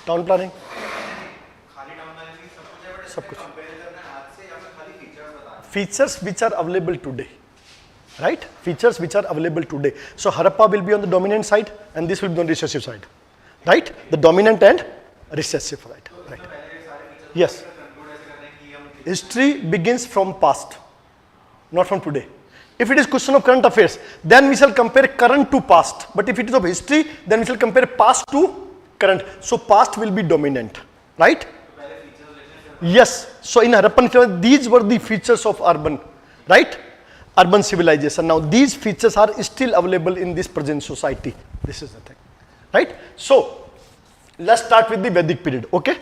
Town planning खाली town planning की सब कुछ है, बट सब कुछ कंपेयर करना है आज से या फिर खाली फीचर्स बताना है? features which are available today, right? Features which are available today. So Harappa will be on the dominant side and this will be on the recessive side, right? The dominant and recessive side, right? Yes. History begins from past, not from today. If it is question of current affairs, then we shall compare current to past. But if it is of history, then we shall compare past to current. So past will be dominant, right? Yes. So in Harappan civilization, these were the features of urban, right? Urban civilization. Now these features are still available in this present society. This is the thing, right? So let's start with the Vedic period, okay?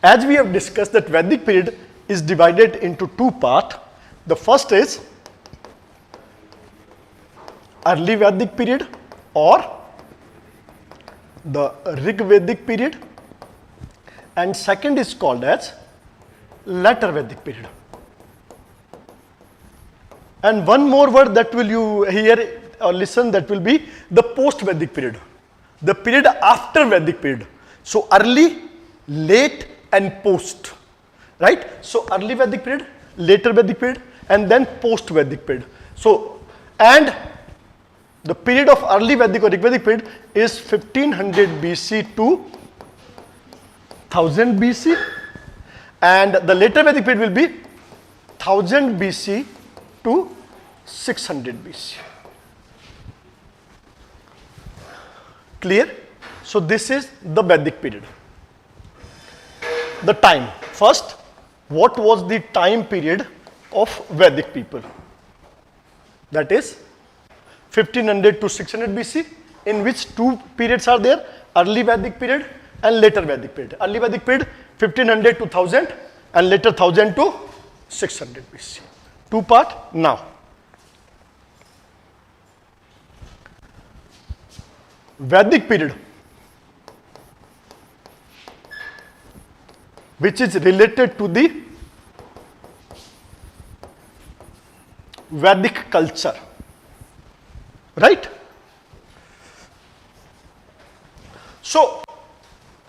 As we have discussed that Vedic period is divided into two parts. The first is early Vedic period or the Rig Vedic period, and second is called as later Vedic period. And one more word that will you hear or listen, that will be the post Vedic period, the period after Vedic period. So early, late and post, right? So early Vedic period, later Vedic period, and then post Vedic period. So, and the period of early Vedic or Rig Vedic period is 1500 BC to 1000 BC, and the later Vedic period will be 1000 BC to 600 BC. Clear? So this is the Vedic period. The time. First, what was the time period of Vedic people? That is 1500 to 600 BC, in which two periods are there, early Vedic period and later Vedic period. Early Vedic period 1500 to 1000 and later 1000 to 600 BC. Two part now. Vedic period, which is related to the Vedic culture, right? So,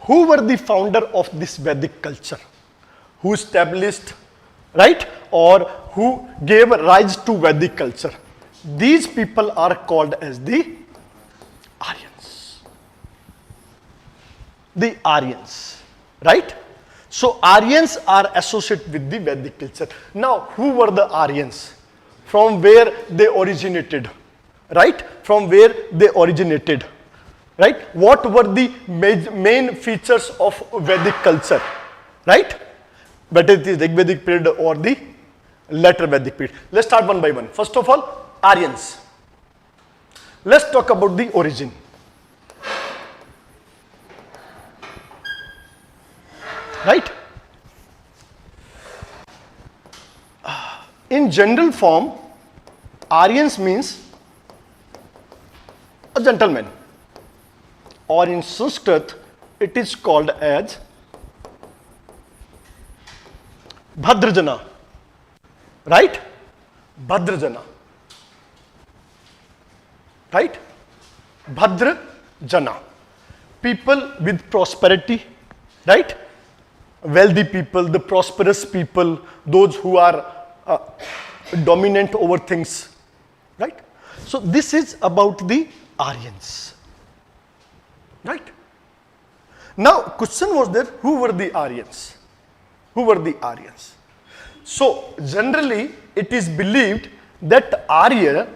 who were the founder of this Vedic culture? Who established, right? Or who gave rise to Vedic culture? These people are called as the Aryans. The Aryans, right? So Aryans are associated with the Vedic culture. Now, who were the Aryans? From where they originated, right? From where they originated, right? What were the main features of Vedic culture, right? Whether it is the Vedic period or the later Vedic period. Let's start one by one. First of all, Aryans. Let's talk about the origin. Right? In general form, Aryans means a gentleman, or in Sanskrit it is called as Bhadrajana, right? Bhadrajana, right? Bhadrajana, people with prosperity, right? Wealthy people, the prosperous people, those who are dominant over things, right? So this is about the Aryans, right? Now question was there, who were the Aryans? Who were the Aryans? So generally it is believed that Arya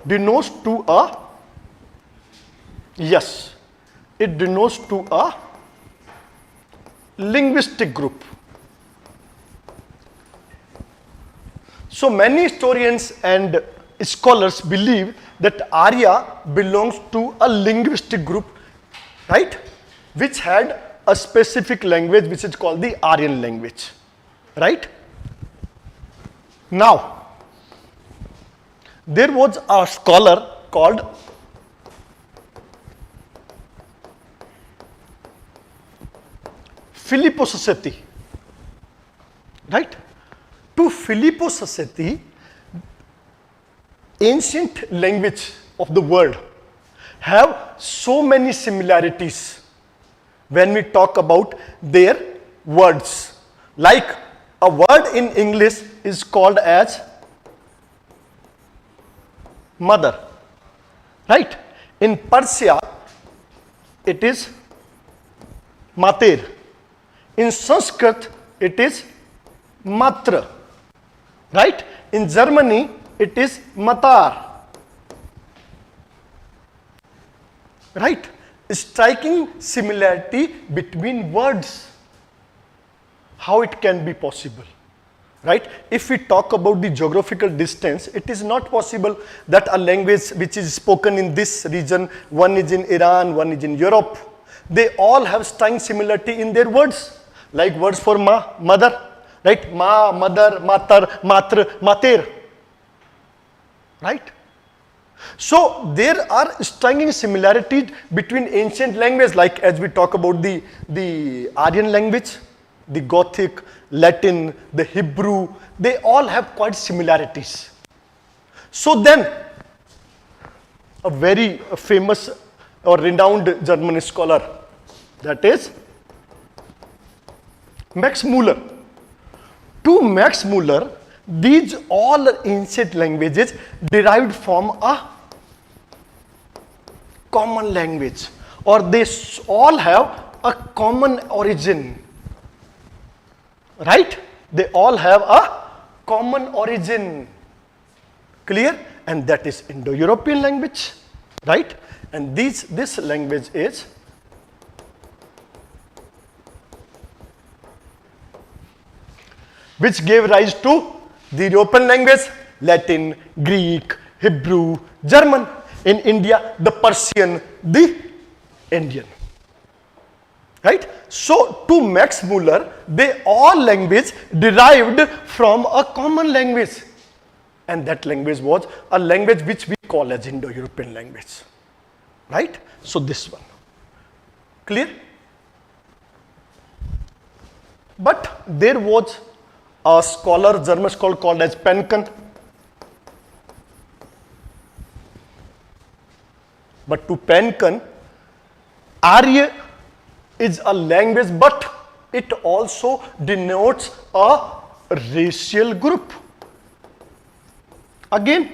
denotes to a, yes, it denotes to a linguistic group. So many historians and scholars believe that Arya belongs to a linguistic group, right? Which had a specific language which is called the Aryan language, right? Now, there was a scholar called Filippo Sassetti, right? To Filippo Sassetti, ancient language of the world have so many similarities when we talk about their words. Like a word in English is called as mother, right? In Persia, it is mater. In Sanskrit, it is matra, right? In Germany, it is matar, right? Striking similarity between words. How it can be possible, right? If we talk about the geographical distance, it is not possible that a language which is spoken in this region, one is in Iran, one is in Europe, they all have striking similarity in their words, like words for ma, mother, right? Ma, mother, matar, matra, mater, right? So there are striking similarities between ancient language, like as we talk about the Aryan language, the Gothic, Latin, the Hebrew, they all have quite similarities. So then, a very famous or renowned German scholar, that is Max Muller. To Max Muller, these all ancient languages derived from a common language, or they all have a common origin. Right? They all have a common origin. Clear? And that is Indo-European language. Right? And this language is which gave rise to the European language, Latin, Greek, Hebrew, German. In India, the Persian, the Indian. Right? So, to Max Muller, they all language derived from a common language. And that language was a language which we call as Indo-European language. Right? So, this one. Clear? But there was a scholar, German scholar called as Penken. But to Penken, Arya is a language, but it also denotes a racial group. Again,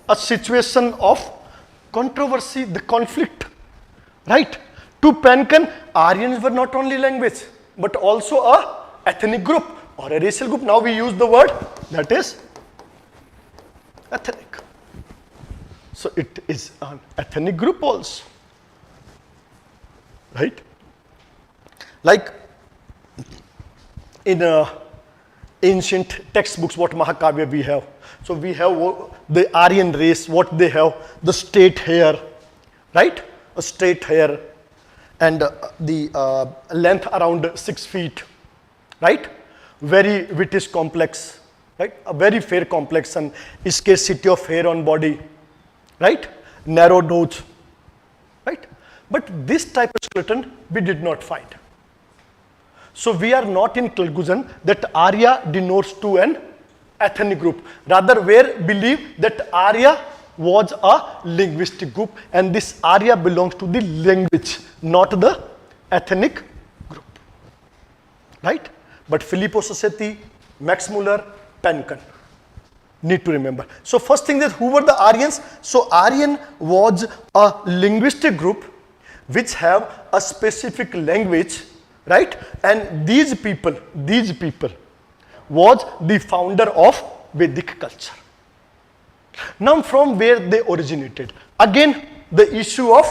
a situation of controversy, the conflict, right? To Penken, Aryans were not only language, but also a ethnic group or a racial group. Now we use the word that is ethnic. So it is an ethnic group also. Right? Like in ancient textbooks, what Mahakavya we have. So we have the Aryan race, what they have, the straight hair, right? A straight hair and the length around 6 feet, right? Very British complex, right? A very fair complexion, scarcity of hair on body, right? Narrow nose, right? But this type of skeleton we did not find. So we are not in conclusion that Arya denotes to an ethnic group. Rather, we believe that Arya was a linguistic group, and this Arya belongs to the language, not the ethnic group. Right? But Filippo Sassetti, Max Muller, Penken. Need to remember. So first thing is, who were the Aryans? So Aryan was a linguistic group which have a specific language, right? And these people was the founder of Vedic culture. Now from where they originated? Again, the issue of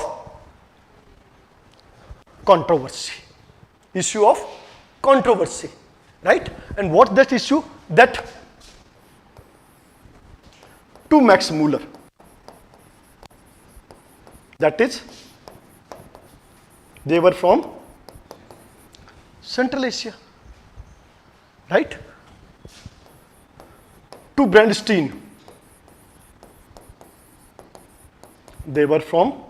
controversy. Issue of controversy, right? And what that issue? That to Max Muller, that is, they were from Central Asia, right? To Brandstein, they were from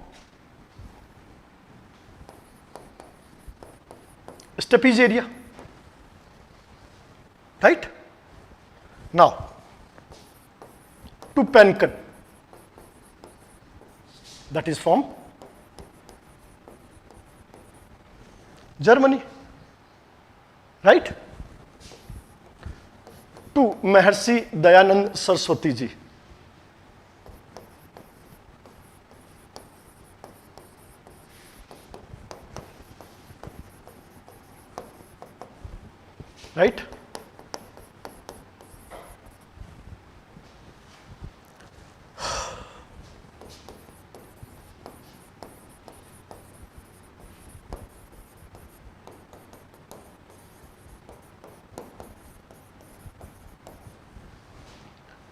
Steppes area, right? Now, to Penken, that is from Germany, right? To Maharshi Dayanand Saraswati ji. Right?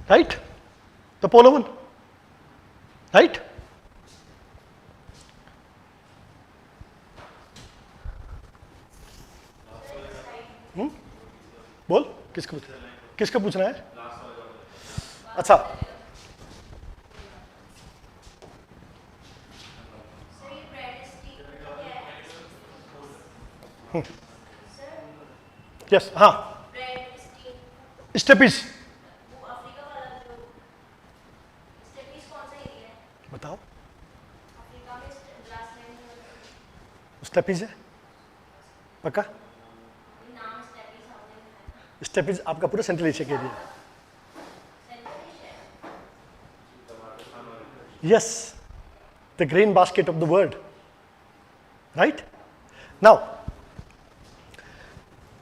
Right? The polar one. Right? बोल किसका पूछना है? अच्छा, yes, हाँ, steppes बताओ, steppes है पक्का? Steppes आपका पूरा सेंट्रल एशिया का एरिया है. Yes, the grain basket of the world. Right? Now,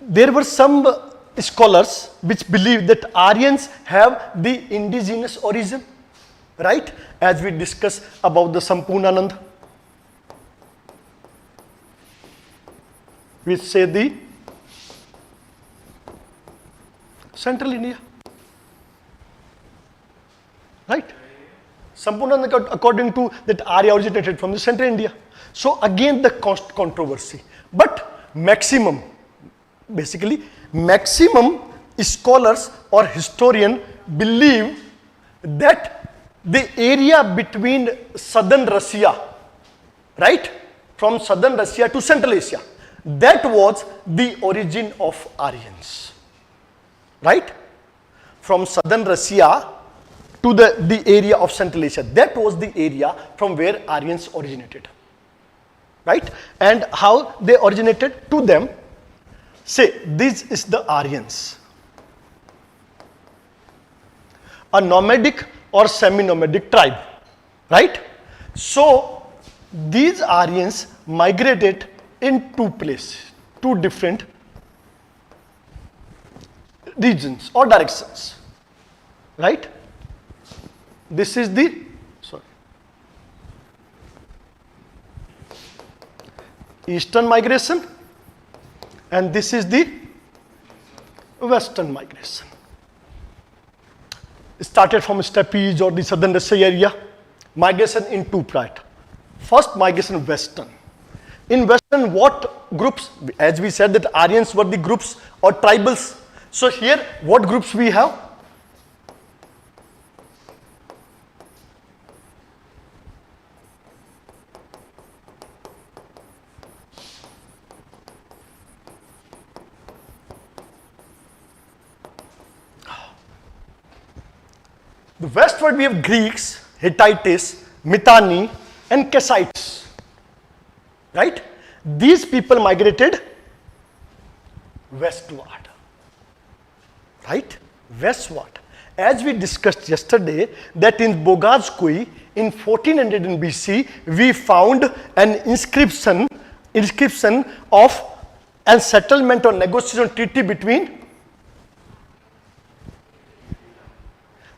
there were some scholars which believe that Aryans have the indigenous origin, right? As we discussed about the Sampurnanand. We say the Central India. Right? Sampurnanand, according to that, Arya originated from the Central India. So again the controversy. But maximum, basically maximum scholars or historian believe that the area between southern Russia, right, from southern Russia to Central Asia, that was the origin of Aryans. Right? From southern Russia to the area of Central Asia. That was the area from where Aryans originated. Right? And how they originated to them, say, this is the Aryans. A nomadic or semi-nomadic tribe. Right? So, these Aryans migrated in two places, two different regions or directions. Right? This is the, eastern migration, and this is the western migration. It started from steppes or the southern Russia area. Migration in two parts. First, migration western. In western, what groups? As we said that Aryans were the groups or tribals. So here, what groups we have? The westward we have Greeks, Hittites, Mitanni, and Kassites. Right? These people migrated westward. Right? Westward. As we discussed yesterday, that in Bogazkui in 1400 BC, we found an inscription of a settlement or negotiation treaty between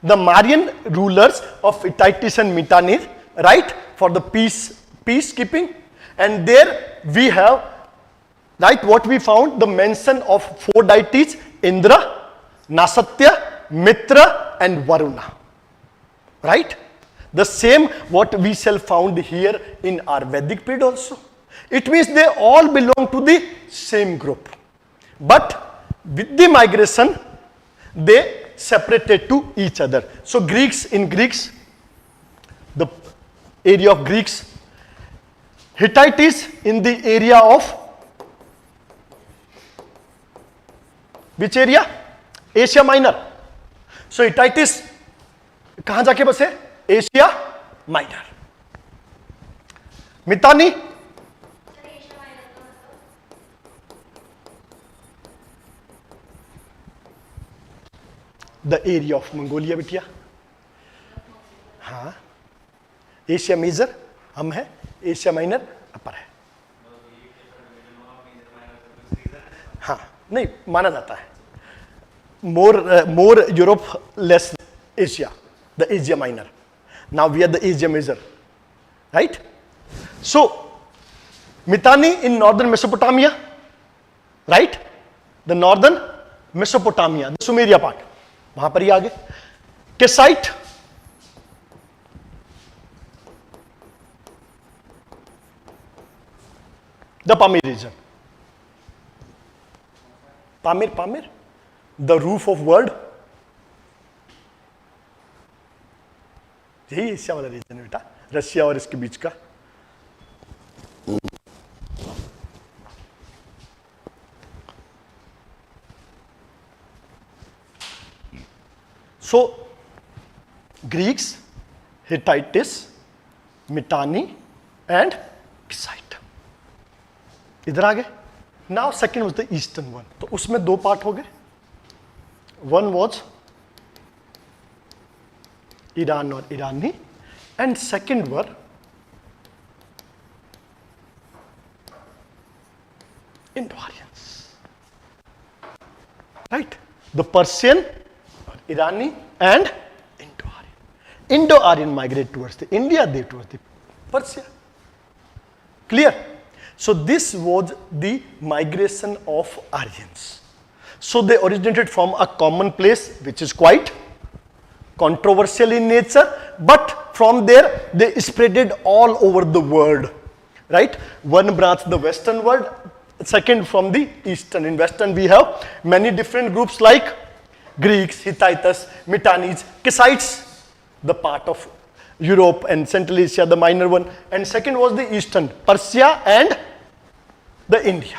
the Marian rulers of Hittites and Mitanni, right, for the peacekeeping. And there we have, right, what we found, the mention of four deities, Indra, Nasatya, Mitra, and Varuna. Right? The same what we shall found here in our Vedic period also. It means they all belong to the same group. But with the migration, they separated to each other. So Greeks, the area of Greeks, Hittites in the area of which area? Asia Minor. So Hittites कहाँ जाके बसे? Asia Minor. Mitani, the area of Mongolia बिटिया. हाँ, Asia major हम है, Asia minor अपर है. हाँ, नहीं माना जाता है. more Europe, less Asia, the Asia Minor. Now we are the Asia Major, right? So, Mitanni in northern Mesopotamia, right? The northern Mesopotamia, the Sumeria part, वहाँ पर ही आगे. Kassite, the Pamir region. Pamir, the roof of world. यही Asia वाला reason है बेटा, Russia और इसके बीच का. So, Greeks, Hittites, Mitanni and Kassite. इधर आ गए. Now second was the eastern one. तो उसमें दो पार्ट हो गए. One was Iran or Irani, and second were Indo-Aryans. Right? The Persian, Irani, and Indo-Aryan. Indo-Aryan migrate towards the India, they towards the Persia. Clear? So this was the migration of Aryans. So they originated from a common place which is quite controversial in nature, but from there they spreaded all over the world, right? One branch the western world, second from the eastern. In western we have many different groups like Greeks, Hittites, Mitannis, Kassites, the part of Europe and Central Asia, the minor one, and second was the eastern, Persia and the India.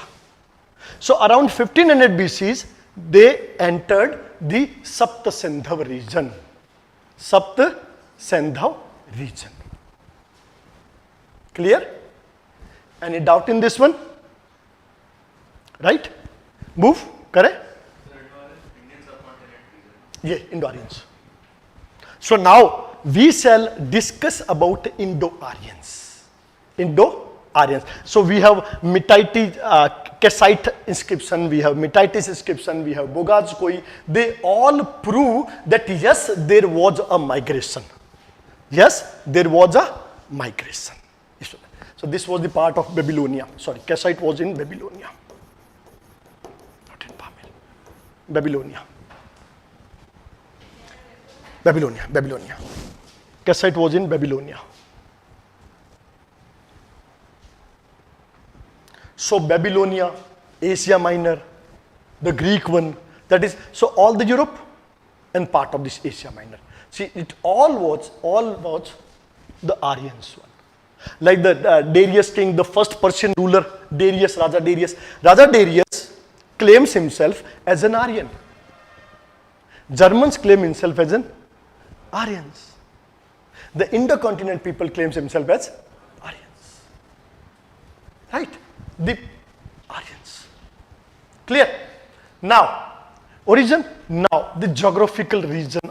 So around 1500 BCs, they entered the Sapta Sindhav region. Sapta Sindhav region. Clear? Any doubt in this one? Right? Move. Correct? Yeah, Indo-Aryans. So now we shall discuss about Indo-Aryans. Indo-Aryans. So we have Mittite, Kassite inscription, we have Mittites inscription, we have Bogazkoi. They all prove that yes, there was a migration. Yes, there was a migration. So this was the part of Babylonia. Sorry, Kassite was in Babylonia. Not in Pamir. Babylonia. Babylonia. Kassite was in Babylonia. So Babylonia, Asia Minor, the Greek one, that is, so all the Europe and part of this Asia Minor. See, it all was the Aryans one. Like the Darius king, the first Persian ruler, Darius, Raja Darius. Raja Darius claims himself as an Aryan. Germans claim himself as an Aryans. The Indo-continent people claims himself as Aryans. Right? The Aryans. Clear? Now, origin. Now, the geographical region.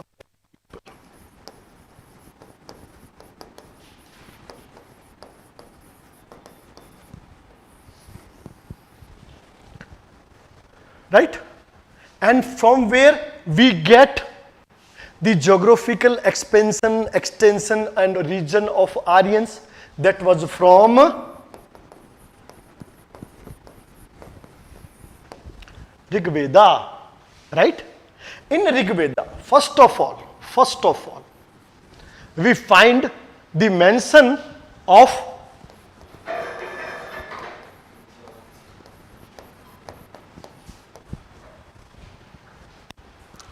Right? And from where we get the geographical extension and region of Aryans, that was from Rig Veda, right? In Rig Veda, first of all, we find the mention of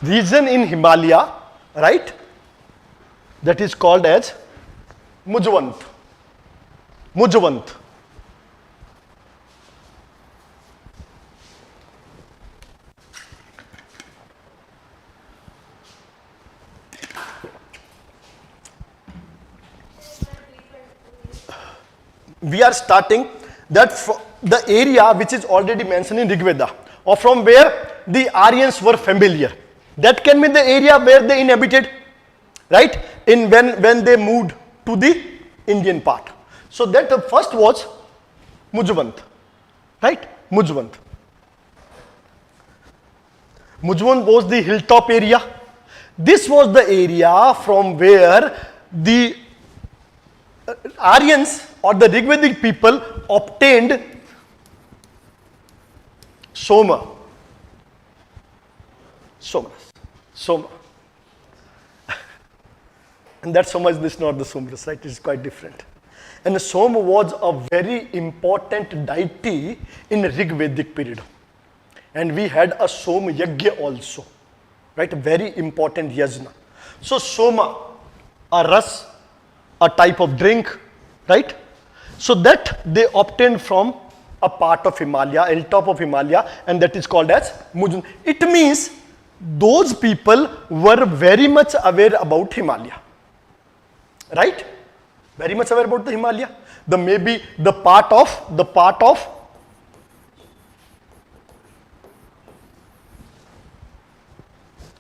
region in Himalaya, right? That is called as Mujvant. we are starting that the area which is already mentioned in Rig Veda, or from where the Aryans were familiar. That can be the area where they inhabited, right? In when they moved to the Indian part. So that first was Mujvant, right? Mujvant. Mujvant was the hilltop area. This was the area from where the Aryans or the Rigvedic people obtained Soma. Soma. And that Soma is not the Somras, right? It is quite different. And Soma was a very important deity in Rig Vedic period. And we had a Soma Yagya also, right? A very important yajna. So Soma, a ras, a type of drink, right? So that they obtained from a part of Himalaya, hilltop of Himalaya, and that is called as Mujun. It means those people were very much aware about Himalaya, right? Very much aware about the Himalaya. The maybe the part of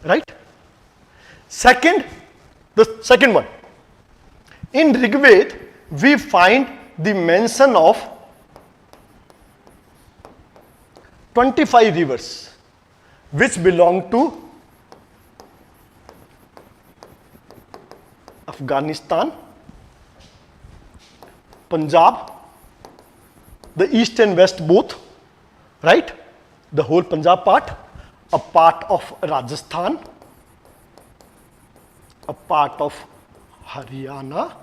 right? The second one. In Rig Veda, we find the mention of 25 rivers which belong to Afghanistan, Punjab, the east and west both, right? The whole Punjab part, a part of Rajasthan, a part of Haryana,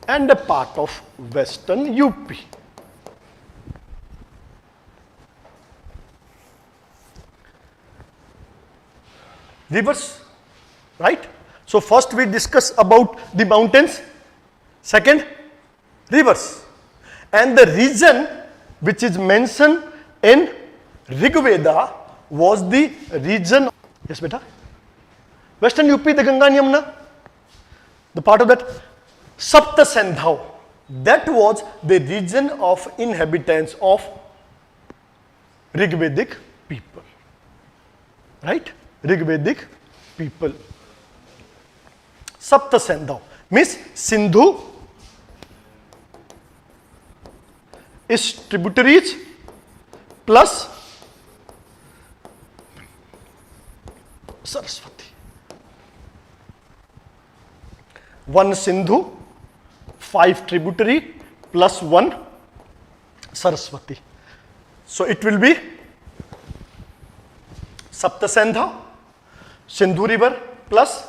and a part of western UP. Rivers, right? So first we discuss about the mountains, second rivers, and the region which is mentioned in Rig Veda was the region, yes beta, western UP, the Ganga and Yamuna, the part of that Sapta Sandhav, that was the region of inhabitants of Rig Vedic people, right? Rig Vedic people. Sapta Sandhav means Sindhu is tributaries plus Saraswati. One Sindhu, 5 tributary plus 1 Saraswati. So it will be Sapta Sandhav, Sindhu river plus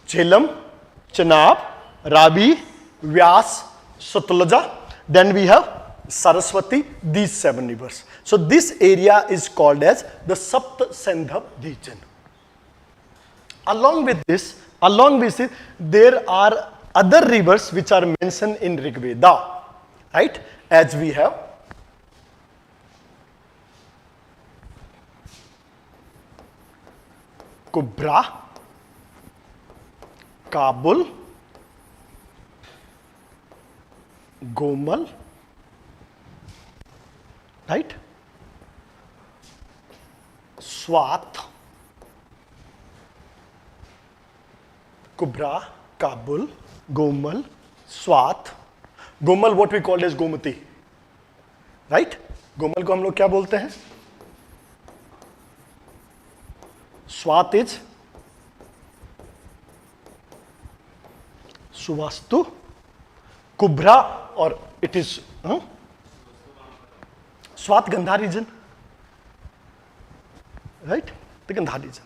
Jhelum, Chenab, Ravi, Vyas, Satluja. Then we have Saraswati, these 7 rivers. So this area is called as the Sapta Sandhav region. Along with this, there are other rivers which are mentioned in Rig Veda, right? As we have Kubra, Kabul, Gomal, right? Swat, Kubra, Kabul, Gomal, Swat. Gomal what we call as Gomati, right? Gomal को हम लोग क्या बोलते हैं? Swat is Suvastu, Kubra, or it is Swat Gandhar region, right? The Gandhar region.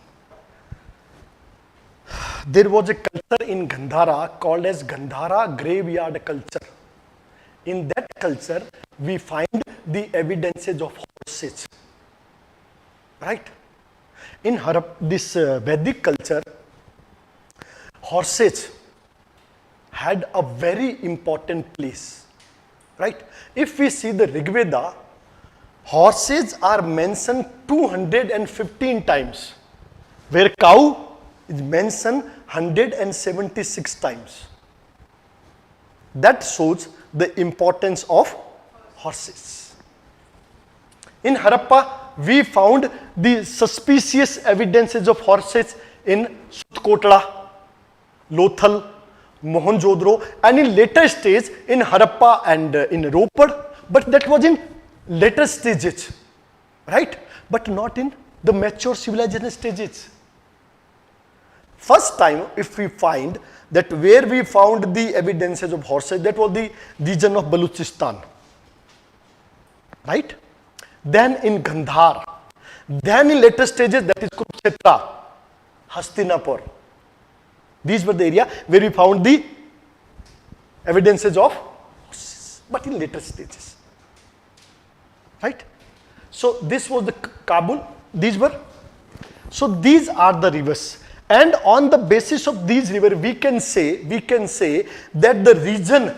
There was a culture in Gandhara called as Gandhara graveyard culture. In that culture, we find the evidences of horses, right? In this Vedic culture, horses had a very important place, right? If we see the Rig Veda, horses are mentioned 215 times, where cow is mentioned 176 times. That shows the importance of horses. In Harappa, we found the suspicious evidences of horses in Sutkotla, Lothal, Mohenjo-daro, and in later stage in Harappa and in Ropar, but that was in later stages, right? But not in the mature civilization stages. First time, if we find that where we found the evidences of horses, that was the region of Baluchistan, right? Then in Gandhar, then in later stages, that is Kurukshetra, Hastinapur. These were the area where we found the evidences of horses, but in later stages, right? So this was the Kabul, these were, so these are the rivers, and on the basis of these rivers we can say that the region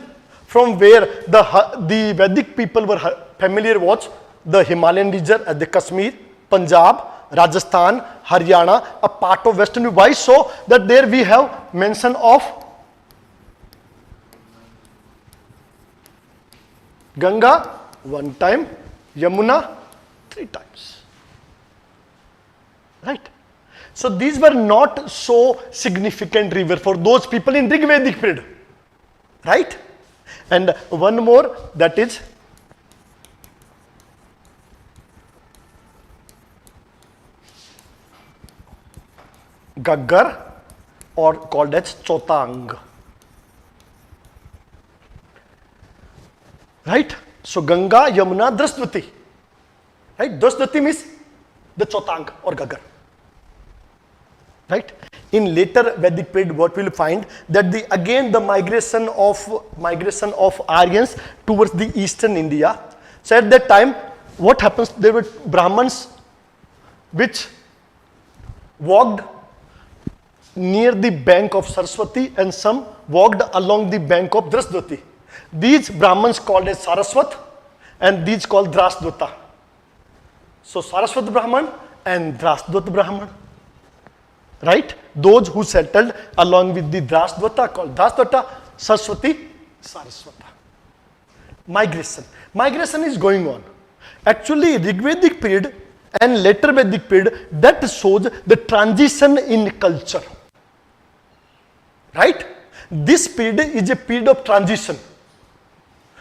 from where the Vedic people were familiar was the Himalayan region, the Kashmir, Punjab, Rajasthan, Haryana, a part of Western. Why so? That there we have mention of Ganga one time, Yamuna 3 times, right? So these were not so significant river for those people in Rig Vedic period, right? And one more, that is Gaggar, or called as Chotang, right? So Ganga, Yamuna, Drasdvati, right? Drasdvati means the Chotang or Gaggar, right? In later Vedic period, what we will find that the migration of Aryans towards the eastern India. So at that time, what happens? There were Brahmins which walked near the bank of Saraswati, and some walked along the bank of Drasdvati. These Brahmins called as Saraswat, and these called Drasdvata. So Saraswat Brahman and Drasdvat Brahman, right? Those who settled along with the Drasdvata called Drasdvata, Saraswati, Saraswata. Migration is going on. Actually, Rig Vedic period and later Vedic period, that shows the transition in culture, right? This period is a period of transition,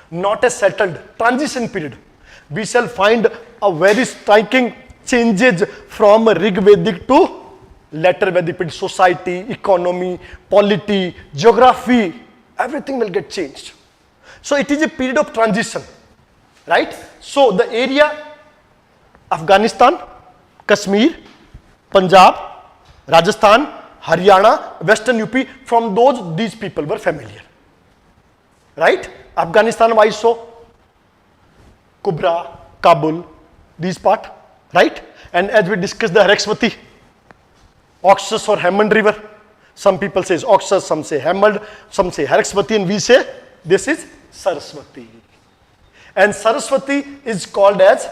not a settled transition period. We shall find a very striking changes from Rig Vedic to later Vedic period. Society, economy, polity, geography, everything will get changed. So it is a period of transition, right? So the area Afghanistan, Kashmir, Punjab, Rajasthan, Haryana, Western UP, from these people were familiar, right? Afghanistan, why so? Kubra, Kabul, these part, right? And as we discussed the Haraksvati, Oxus or Hemand river, some people say Oxus, some say Hemand, some say Haraksvati, and we say this is Saraswati. And Saraswati is called as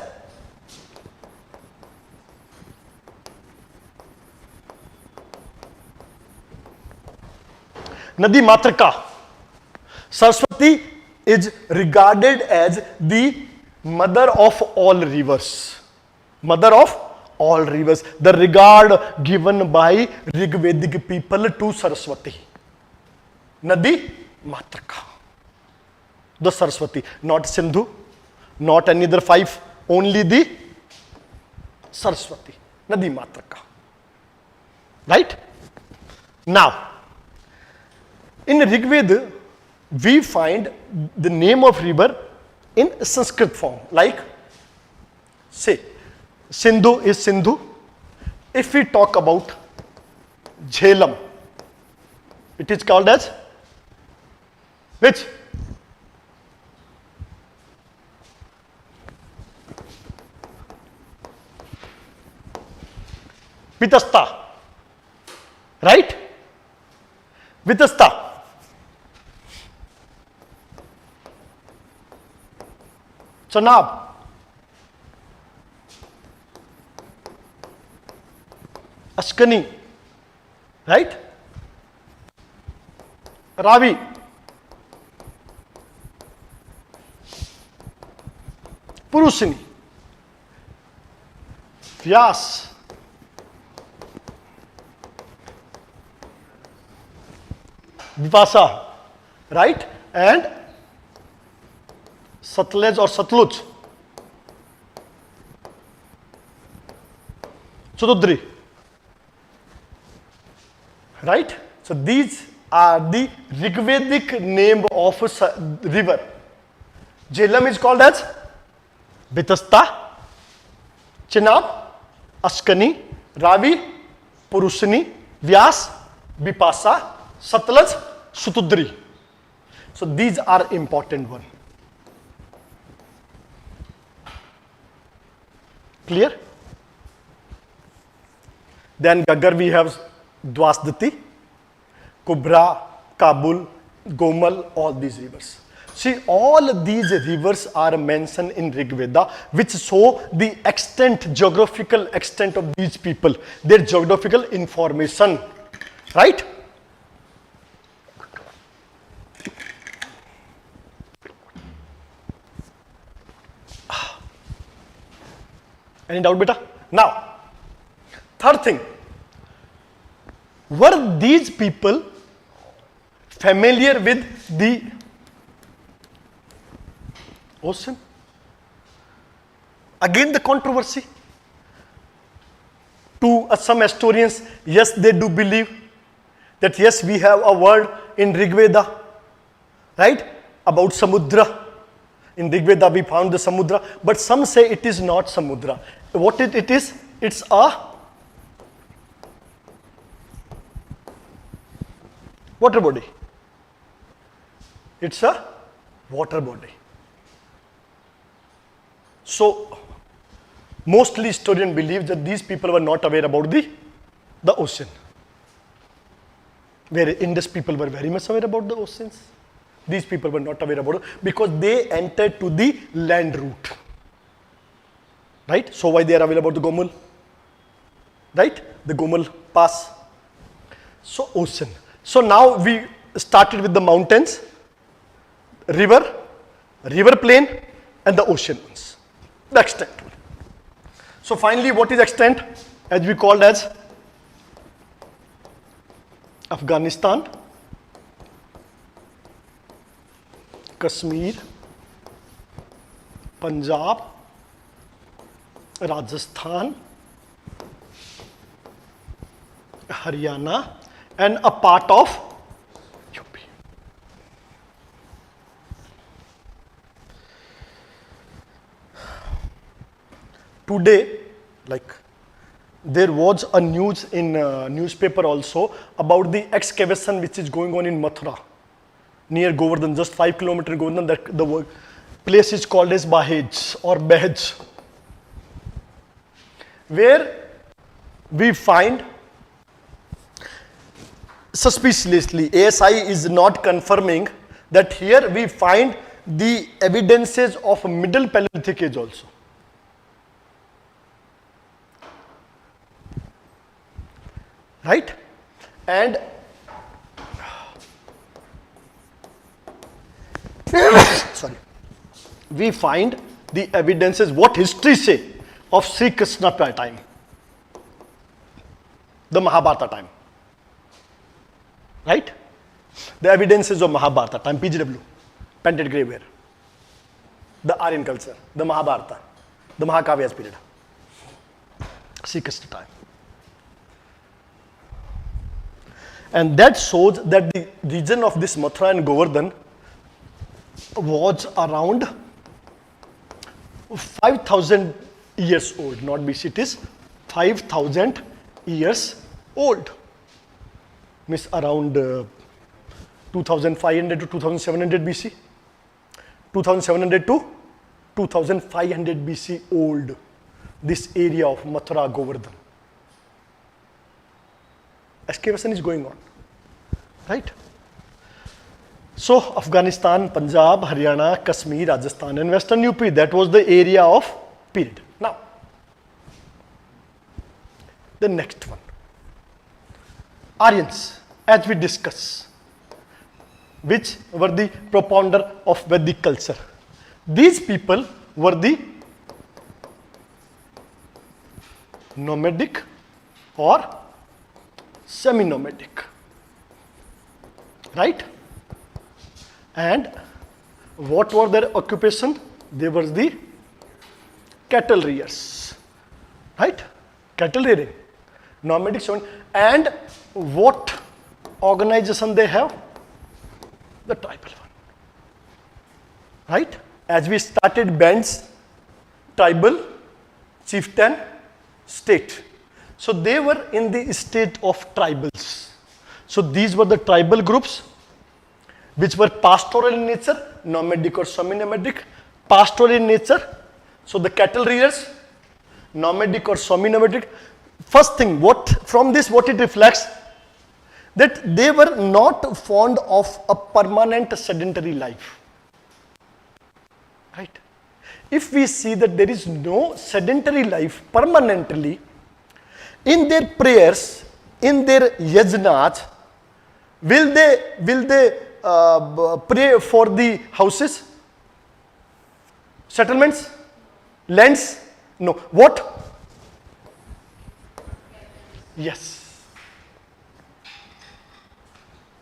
Nadi Matrika. Saraswati is regarded as the mother of all rivers. Mother of all rivers. The regard given by Rig Vedic people to Saraswati. Nadi Matrika. The Saraswati. Not Sindhu, not any other 5, only the Saraswati. Nadi Matrika. Right? Now, in Rig Veda, we find the name of river in Sanskrit form, like, say, Sindhu is Sindhu. If we talk about Jhelum, it is called as which? Vitasta, right? Vitasta. Chanab, Ashkani, right? Ravi, Purusini, Vyas, Vipasa, right? And Satluj or Satluj, Sududri, right? So these are the Rigvedic name of a river. Jhelum is called as Vitasta, Chenab, Askani, Ravi, Purusini, Vyas, Vipasa, Satluj, Sutudri. So these are important one. Clear? Then Gaggar we have Dwasdati, Kubra, Kabul, Gomal, all these rivers. See, all these rivers are mentioned in Rig Veda, which show the extent, geographical extent of these people, their geographical information, right? Any doubt, beta? Now, third thing, were these people familiar with the ocean? Again, the controversy. To some historians, yes, they do believe that yes, we have a word in Rig Veda, right, about Samudra. In Rig Veda, we found the Samudra, but some say it is not Samudra. What it is? It's a water body. It's a water body. So, mostly historians believe that these people were not aware about the ocean. Where Indus people were very much aware about the oceans. These people were not aware about it because they entered to the land route. Right? So why they are aware about the Gomal? Right? The Gomal Pass. So ocean. So now we started with the mountains, river plain, and the ocean ones. The extent. So finally, what is extent? As we called as Afghanistan, Kashmir, Punjab, Rajasthan, Haryana, and a part of UP. Today, like, there was a news in newspaper also about the excavation which is going on in Mathura, near Govardhan, just 5 kilometers Govardhan. That the place is called as Bahej or Behej, where we find suspiciously, ASI is not confirming that here we find the evidences of Middle Paleolithic age also. Right? And sorry, we find the evidences, what history say of Sri Krishna time, the Mahabharata time. Right? The evidences of Mahabharata time, PGW, painted grey ware, the Aryan culture, the Mahabharata, the Mahakavyas period, Sri Krishna time. And that shows that the region of this Mathura and Govardhan was around 5,000 years old, not BC, it is 5,000 years old. Means around 2,500 to 2,700 BC. 2,700 to 2,500 BC old, this area of Mathura, Govardhan. Excavation is going on, right? So Afghanistan, Punjab, Haryana, Kashmir, Rajasthan, and Western UP, that was the area of period. Now, the next one, Aryans, as we discuss, which were the propounder of Vedic culture. These people were the nomadic or semi-nomadic, right? And what were their occupation? They were the cattle rears, right? Cattle rearing, nomadic, and what organization they have? The tribal one, right? As we started bands, tribal, chieftain, state. So they were in the state of tribals. So these were the tribal groups which were pastoral in nature, nomadic or semi-nomadic. Pastoral in nature, so the cattle rearers, nomadic or semi-nomadic. First thing, what it reflects, that they were not fond of a permanent sedentary life, right? If we see that there is no sedentary life permanently, in their prayers, in their yajnas, will they pray for the houses, settlements, lands? No. What? Yes.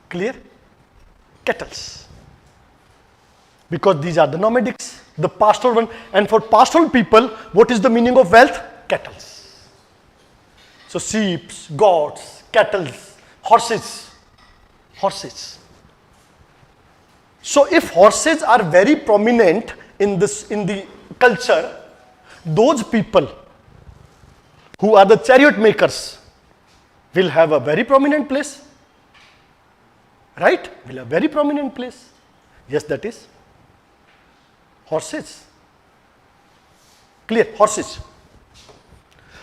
Clear? Kettles. Because these are the nomadics, the pastoral one. And for pastoral people, what is the meaning of wealth? Kettles. So sheep, goats, cattle, horses. Horses. So if horses are very prominent in the culture, those people who are the chariot makers will have a very prominent place. Right? Will have a very prominent place. Yes, that is horses. Clear? Horses.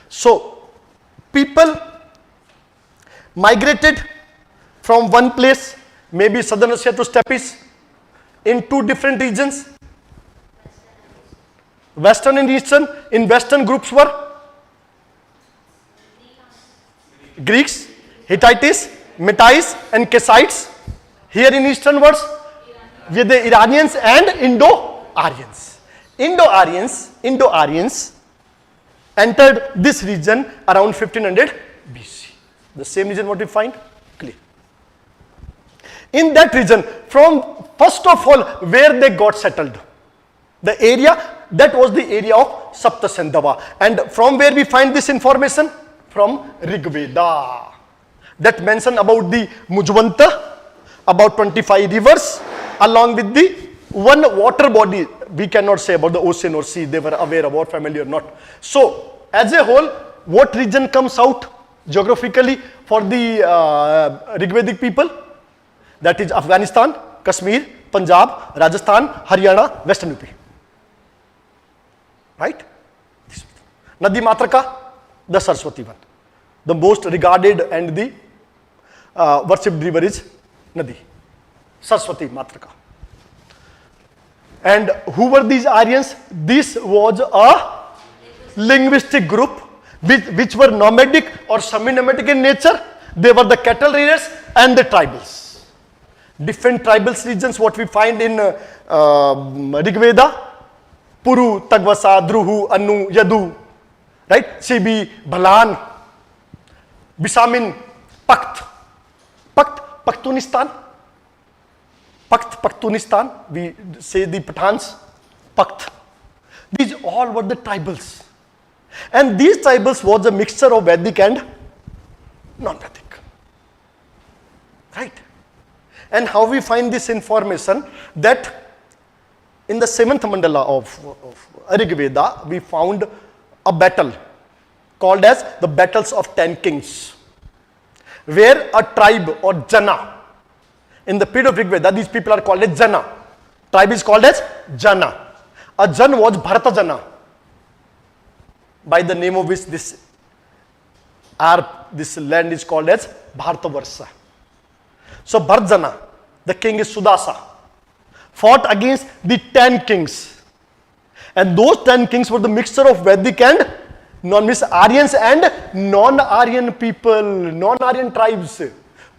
So, people migrated from one place, maybe southern Russia to steppes, in two different regions. Western and Eastern. In Western groups were Greeks, Hittites, Metais and Kassites. Here in Eastern words, we are the Iranians and Indo-Aryans. Indo-Aryans entered this region around 1500 BC. The same region what we find? Clear. In that region, from first of all, where they got settled, the area, that was the area of Sapta Sindhava. And from where we find this information? From Rig Veda. That mention about the Mujvanta, about 25 rivers, along with the one water body. We cannot say about the ocean or sea, they were aware about, familiar or not. So, as a whole, what region comes out geographically for the Rigvedic people? That is Afghanistan, Kashmir, Punjab, Rajasthan, Haryana, Western UP. Right? Nadi Matraka, the Saraswati one. The most regarded and the worshipped river is Nadi, Saraswati Matraka. And who were these Aryans? This was a linguistic group which were nomadic or semi-nomadic in nature. They were the cattle rearers and the tribals. Different tribals regions what we find in Rig Veda. Puru, Tagvasa, Druhu, Anu, Yadu, right? Sibi, Bhalan, Bisamin, Pakht, Pakhtunistan, Pakhtunistan, we say the Pathans, Pakht. These all were the tribals. And these tribals was a mixture of Vedic and non-Vedic. Right? And how we find this information? That in the 7th mandala of Rig Veda, we found a battle called as the Battles of 10 Kings, where a tribe or jana, in the period of Rig Veda, these people are called as jana. Tribe is called as jana. A jan was Bharata Jana, by the name of which this land is called as Bhartavarsha. So Bharjana, the king is Sudasa, fought against the 10 kings. And those 10 kings were the mixture of Vedic and Aryans and non-Aryan people, non-Aryan tribes.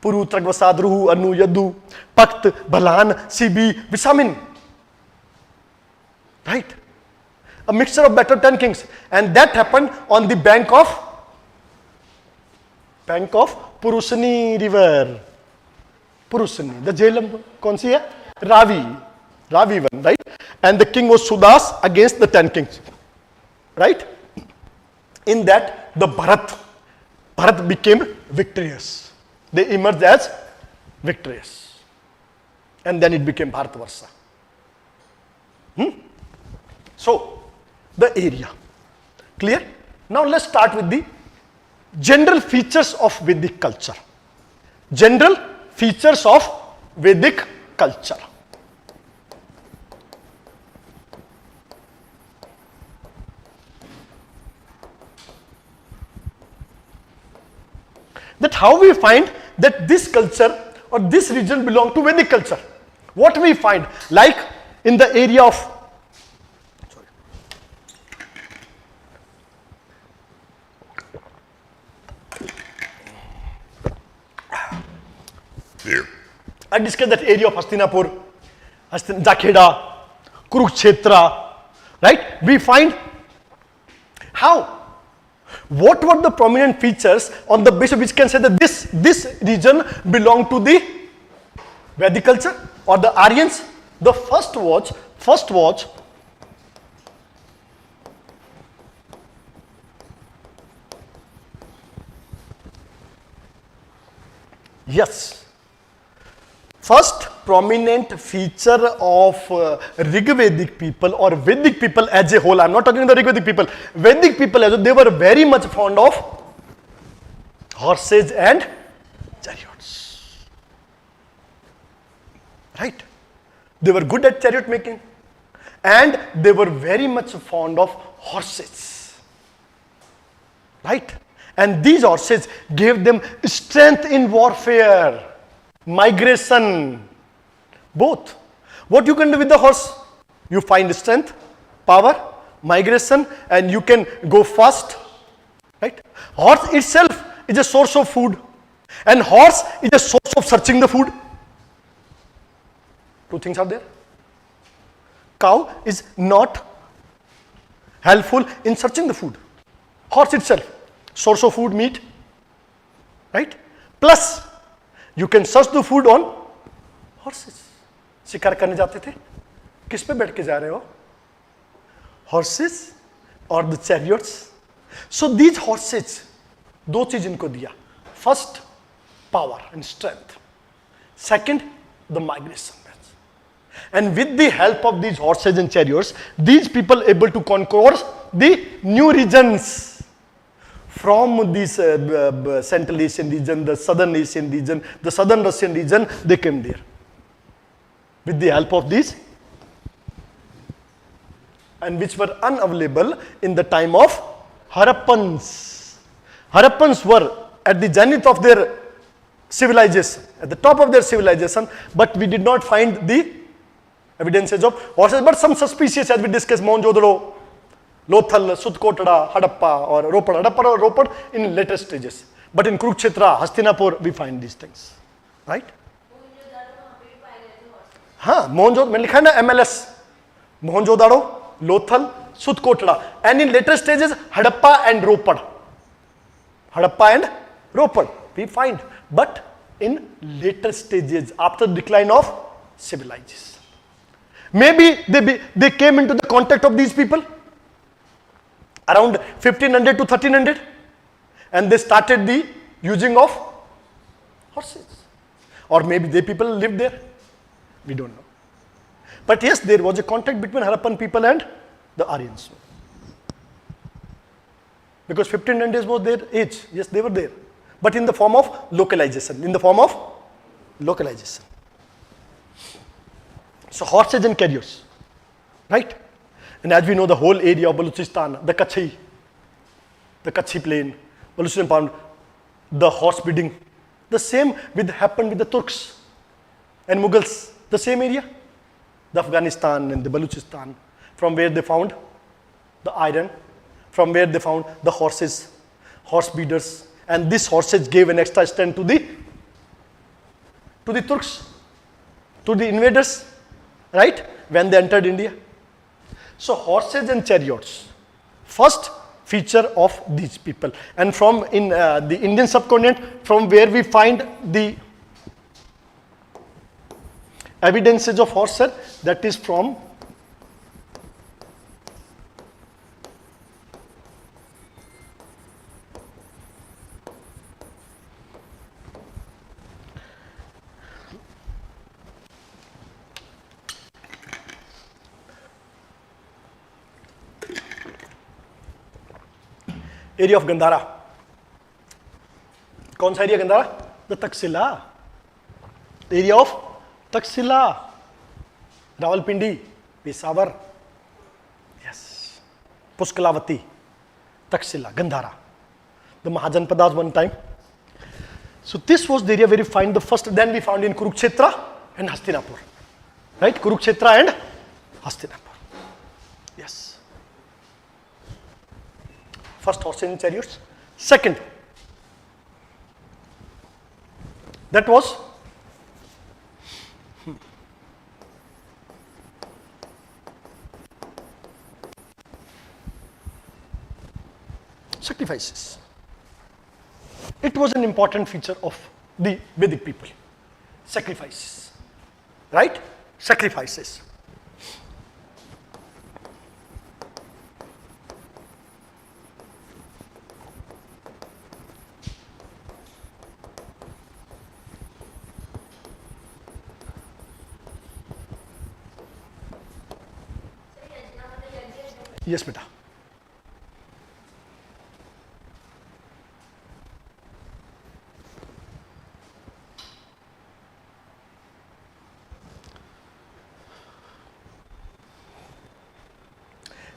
Puru, Tragvasa, Druhu, Anu, Yadu, Pakht, Bhalan, Sibi, Visamin. Right? A mixture of better 10 kings. And that happened on the bank of bank of Parushni river, Parushni, the Jhelum कौन सी है? Ravi, Ravi one, right? And the king was Sudas against the 10 kings, right? In that the Bharat became victorious. They emerged as victorious, and then it became Bharatvarsha. So the area clear. Now let's start with the general features of Vedic culture. General features of Vedic culture. That how we find that this culture or this region belong to Vedic culture. What we find, like in the area of, I discussed that area of Hastinapur, Jakheda, Kurukshetra, right? We find how, what were the prominent features on the basis of which can say that this region belonged to the Vedic culture or the Aryans? The first was yes, first prominent feature of Rigvedic people or Vedic people as a whole, I am not talking about the Rigvedic people, Vedic people as a whole, they were very much fond of horses and chariots. Right? They were good at chariot making and they were very much fond of horses. Right? And these horses gave them strength in warfare, migration, both. What you can do with the horse? You find strength, power, migration, and you can go fast. Right? Horse itself is a source of food, and horse is a source of searching the food. Two things are there. Cow is not helpful in searching the food. Horse itself, source of food, meat. Right? Plus, you can search the food on horses. शिकार करने जाते थे, किस पे बैठ के जा रहे हो? Horses or the chariots. So these horses, दो चीज इनको दिया. First, power and strength. Second, the migration. And with the help of these horses and chariots, these people able to conquer the new regions from this Central Asian region, the Southern Asian region, the Southern Russian region, they came there. With the help of these, and which were unavailable in the time of Harappans. Harappans were at the zenith of their civilization, at the top of their civilization, but we did not find the evidences of horses, but some suspicious, as we discussed, Mohenjo-daro, Lothal, Sudkotada, Harappa or Ropad in later stages. But in Kurukshetra, Hastinapur, we find these things. Right? हाँ, Mohenjo, मैंने लिखा है ना MLS, Mohenjo-daro, Lothal, Sudkotada, and in later stages, Harappa and Ropad. Harappa and Ropad, we find. But in later stages, after the decline of civilization. Maybe they came into the contact of these people around 1500 to 1300 and they started the using of horses. Or maybe the people lived there. We don't know. But yes, there was a contact between Harappan people and the Aryans. Because 1500s was their age. Yes, they were there. But in the form of localization. So horses and carriers, right? And as we know, the whole area of Balochistan, the Kachhi plain, Balochistan Pound, the horse breeding, the same happened with the Turks and Mughals, the same area, the Afghanistan and the Balochistan, from where they found the iron, from where they found the horses, horse breeders, and these horses gave an extra strength to the Turks, to the invaders. Right? When they entered India. So horses and chariots. First feature of these people. And from in the Indian subcontinent, from where we find the evidences of horse hair, that is from area of Gandhara. कौन सा area Gandhara? The Takshashila, area of Takshashila, Rawalpindi, Peshawar, yes, Pushkalavati, Takshashila, Gandhara. The Mahajanpadas one time. So this was the area where we find the first. Then we found in Kurukshetra and Hastinapur, right? Kurukshetra and Hastinapur. Yes. First, horses and chariots. Second, that was sacrifices. It was an important feature of the Vedic people. Sacrifices, right? Sacrifices. Yes, beta.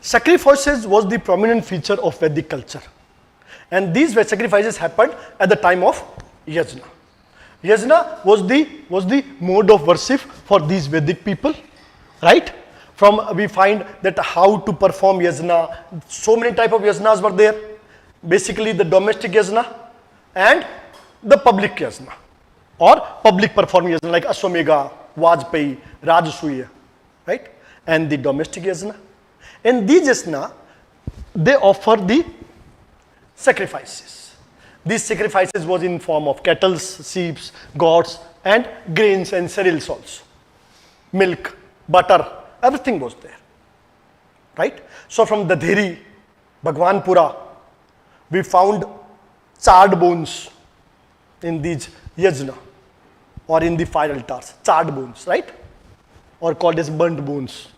Sacrifices was the prominent feature of Vedic culture, and these sacrifices happened at the time of yajna. Yajna was the mode of worship for these Vedic people, right? From we find that how to perform yajna. So many type of yajnas were there. Basically, the domestic yajna and the public yajna, or public performing yajna like Ashwamedha, Vajpayee, Rajasuya, right? And the domestic yajna. In these yajna, they offer the sacrifices. These sacrifices was in form of cattle, sheep, goats, and grains and cereals also. Milk, butter, everything was there, right? So from Dadheri, Bhagwanpura, we found charred bones in these yajna or in the fire altars, charred bones, right? Or called as burnt bones.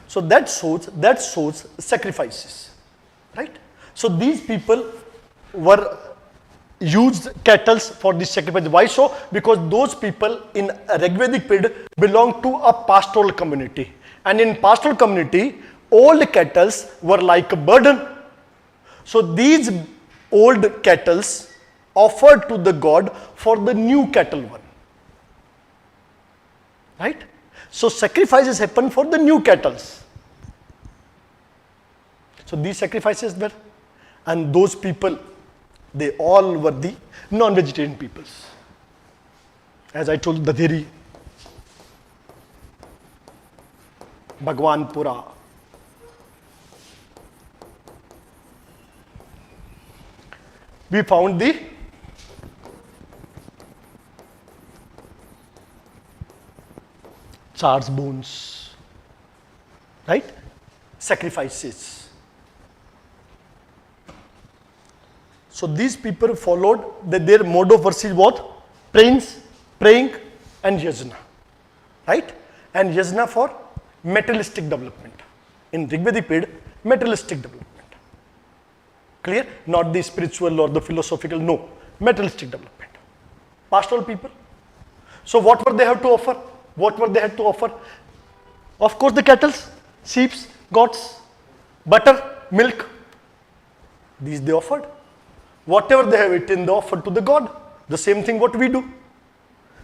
So that shows sacrifices, right? So these people were used cattle for this sacrifice. Why so? Because those people in Rigvedic period belonged to a pastoral community, and in pastoral community, old cattle were like a burden. So these old cattle offered to the god for the new cattle one, right? So sacrifices happen for the new cattle. So these sacrifices were, and those people, they all were the non-vegetarian peoples. As I told, Dadheri, Bhagwanpura, we found the char's bones, right? Sacrifices. So these people followed their mode of worship was praying and yajna, right? And yajna for materialistic development. In Rigvedic period, materialistic development. Clear? Not the spiritual or the philosophical, no. Materialistic development. Pastoral people. So what were they have to offer? What were they had to offer? Of course the cattle, sheep, goats, butter, milk. These they offered. Whatever they have eaten, they offered to the god. The same thing what we do.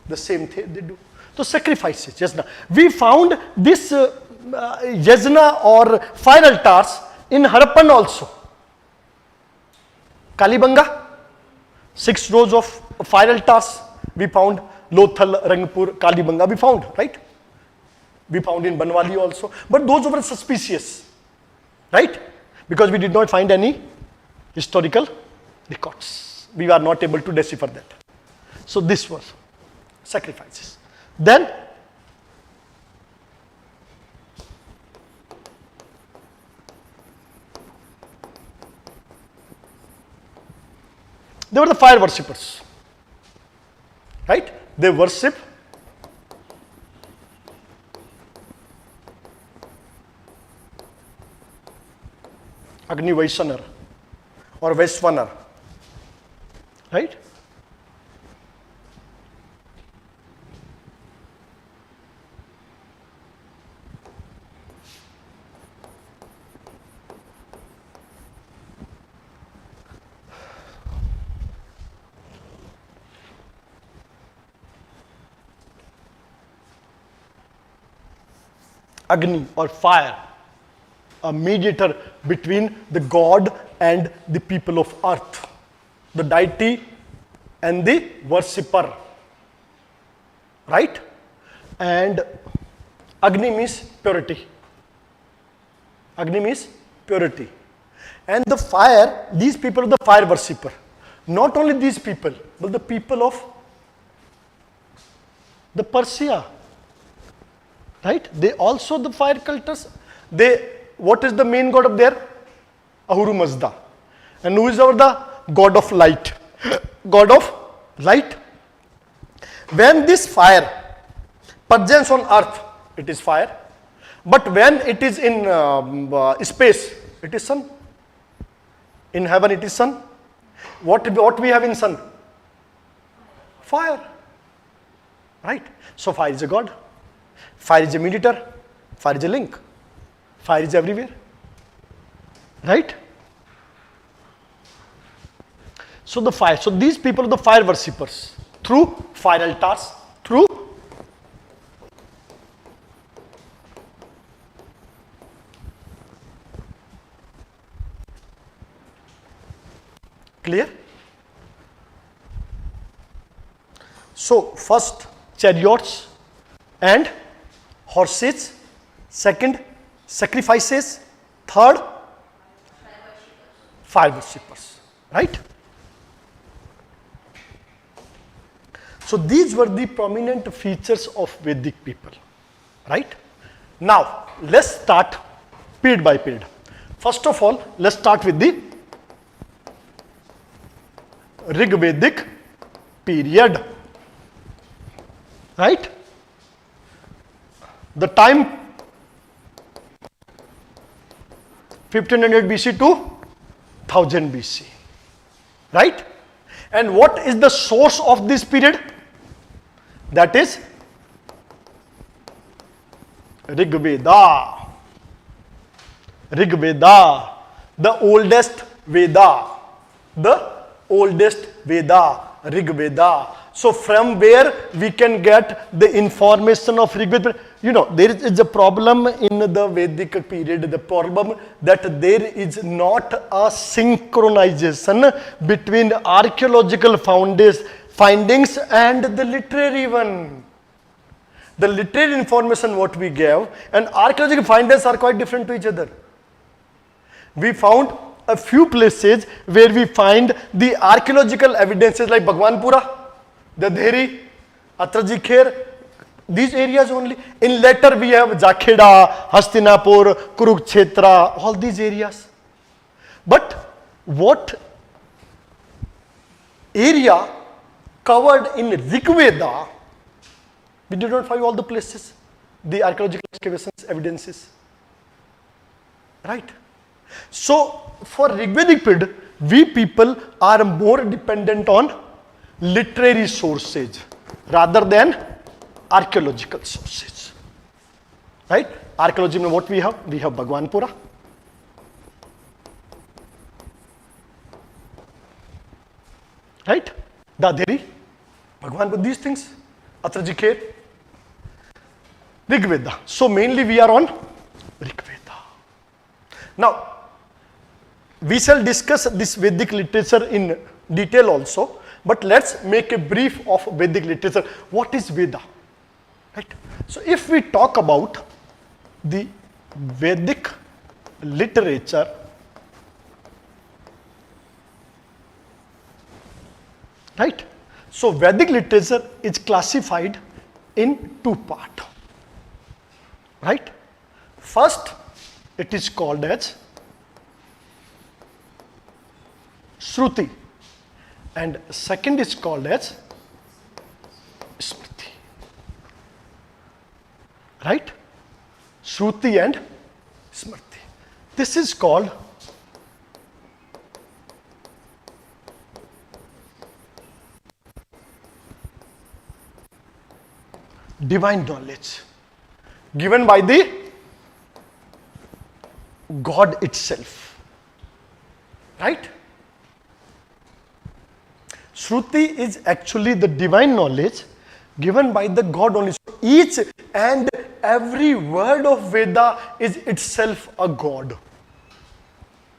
The same thing they do. So sacrifices, yajna. We found this yajna or fire altars in Harappan also. Kalibanga, 6 rows of fire altars we found. Lothal, Rangpur, Kalibanga we found, right? We found in Banwali also. But those were suspicious, right? because we did not find any historical records. We are not able to decipher that. So this was sacrifices. Then they were the fire worshippers, right? They worship Agni Vaishnavar or Vaishvanar, right? Agni or fire, a mediator between the god and the people of earth, the deity and the worshipper, right? And Agni means purity. Agni means purity. And the fire, these people are the fire worshipper. Not only these people, but the people of the Persia, right? They also the fire culters. What is the main god of there? Ahura Mazda. And who is the god of light? God of light. When this fire presents on earth, it is fire. But when it is in space, it is sun. In heaven, it is sun. What we have in sun? Fire. Right? So fire is a god. Fire is a mediator. Fire is a link. Fire is everywhere. Right? So the fire. So these people are the fire worshippers through fire altars, through clear? So first chariots and horses, second sacrifices, third fire worshippers, right? So these were the prominent features of Vedic people, right? Now let's start period by period. First of all, let's start with the Rig Vedic period, right? The time 1500 BC to 1000 BC, right? And what is the source of this period? That is Rig Veda. Rig Veda, the oldest Veda. The oldest Veda, Rig Veda. So from where we can get the information of Rig Veda? You know, there is a problem in the Vedic period, the problem that there is not a synchronization between archaeological findings and the literary one. The literary information what we gave and archaeological findings are quite different to each other. We found a few places where we find the archaeological evidences like Bhagwanpura, Dadheri, Atrajikher, these areas only. In later we have Jakheda, Hastinapur, Kurukshetra, all these areas. But what area covered in Rig Veda, we did not find all the places, the archaeological excavations, evidences, right? So for Rig Vedic period, we people are more dependent on literary sources rather than archaeological sources, right? Archaeology, what we have? We have Bhagwanpura, right? Dadheri, Bhagwanpura, these things, Atrajikher, Rig Veda. So mainly we are on Rig Veda. Now, we shall discuss this Vedic literature in detail also, but let's make a brief of Vedic literature. What is Veda? Right? So if we talk about the Vedic literature, right? So Vedic literature is classified in two parts, right? First, it is called as Shruti, and second is called as Smriti, right? Shruti and Smriti. This is called divine knowledge given by the God itself, right? Shruti is actually the divine knowledge given by the God only. So each and every word of Veda is itself a God.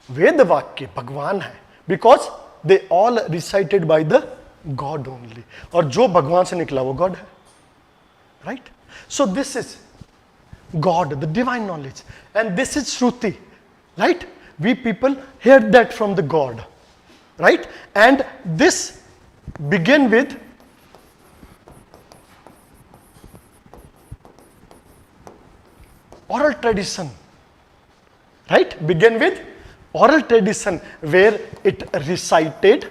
Ved Vakya Bhagwan hai, because they all recited by the God only. और जो भगवान से निकला वो God है, right? So this is God, the divine knowledge, and this is Shruti, right? We people hear that from the God, right? And this begin with oral tradition, right? Begin with oral tradition where it recited,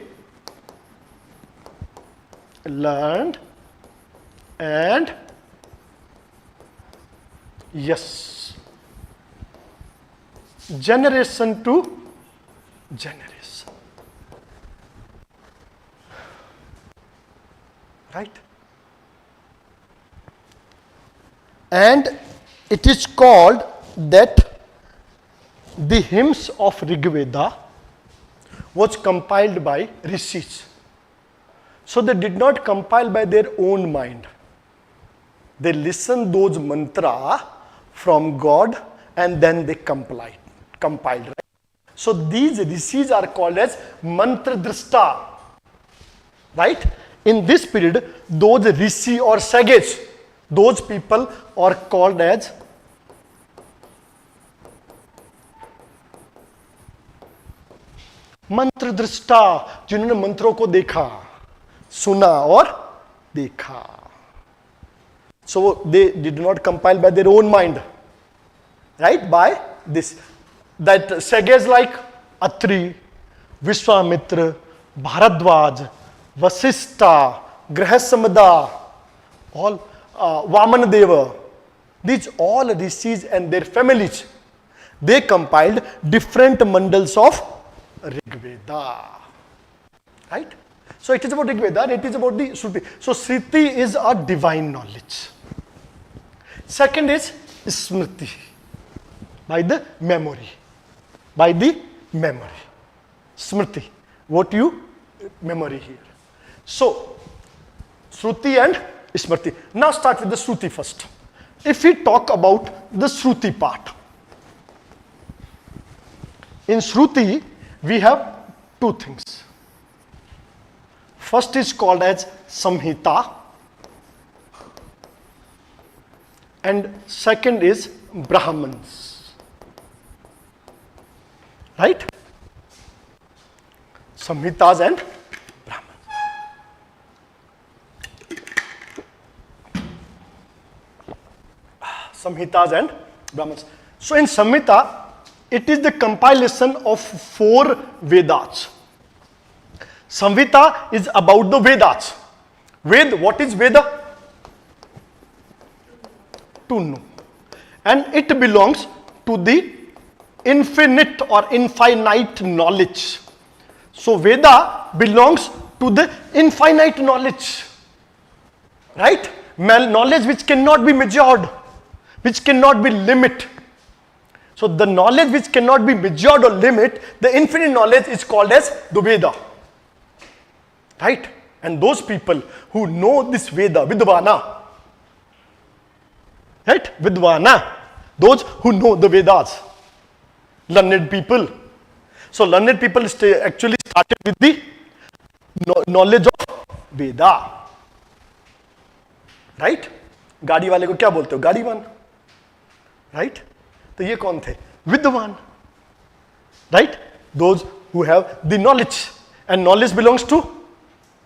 learned, and yes, generation to generation, right? And it is called that the hymns of Rig Veda was compiled by rishis. So they did not compile by their own mind. They listened those mantra from God and then they compiled, right? So these rishis are called as mantra drishta, right? In this period, those rishi or sages, those people are called as मंत्र दृष्टा, जिन्होंने मंत्रों को देखा, सुना और देखा. So they did not compile by their own mind, right? By this, that sages like Atri, Vishwamitra, Bharadwaj, Vasistha, Grahasamada, all Vamanadeva, these all rishis and their families, they compiled different mandals of Rig Veda, right? So it is about Rig Veda and it is about the Shruti. So Shruti is a divine knowledge. Second is Smriti, by the memory. By the memory. Smriti, what you memory here. So Shruti and Smriti. Now start with the Shruti first. If we talk about the Shruti part, in Shruti we have two things. First is called as Samhita and second is Brahmans, right? Samhitas and Brahmans. Samhitas and Brahmans. So in Samhita, it is the compilation of 4 Vedas. Samhita is about the Vedas. What is Veda? To know. And it belongs to the infinite or infinite knowledge. So Veda belongs to the infinite knowledge. Right? Knowledge which cannot be measured, which cannot be limited. So the knowledge which cannot be measured or limited, the infinite knowledge is called as the Veda. Right? And those people who know this Veda, Vidvana, right? Vidvana, those who know the Vedas, learned people. So learned people actually started with the knowledge of Veda. Right? गाड़ी वाले को क्या बोलते हो? गाड़ीवान. Right? तो ये कौन थे? विद्वान. Right? Those who have the knowledge. And knowledge belongs to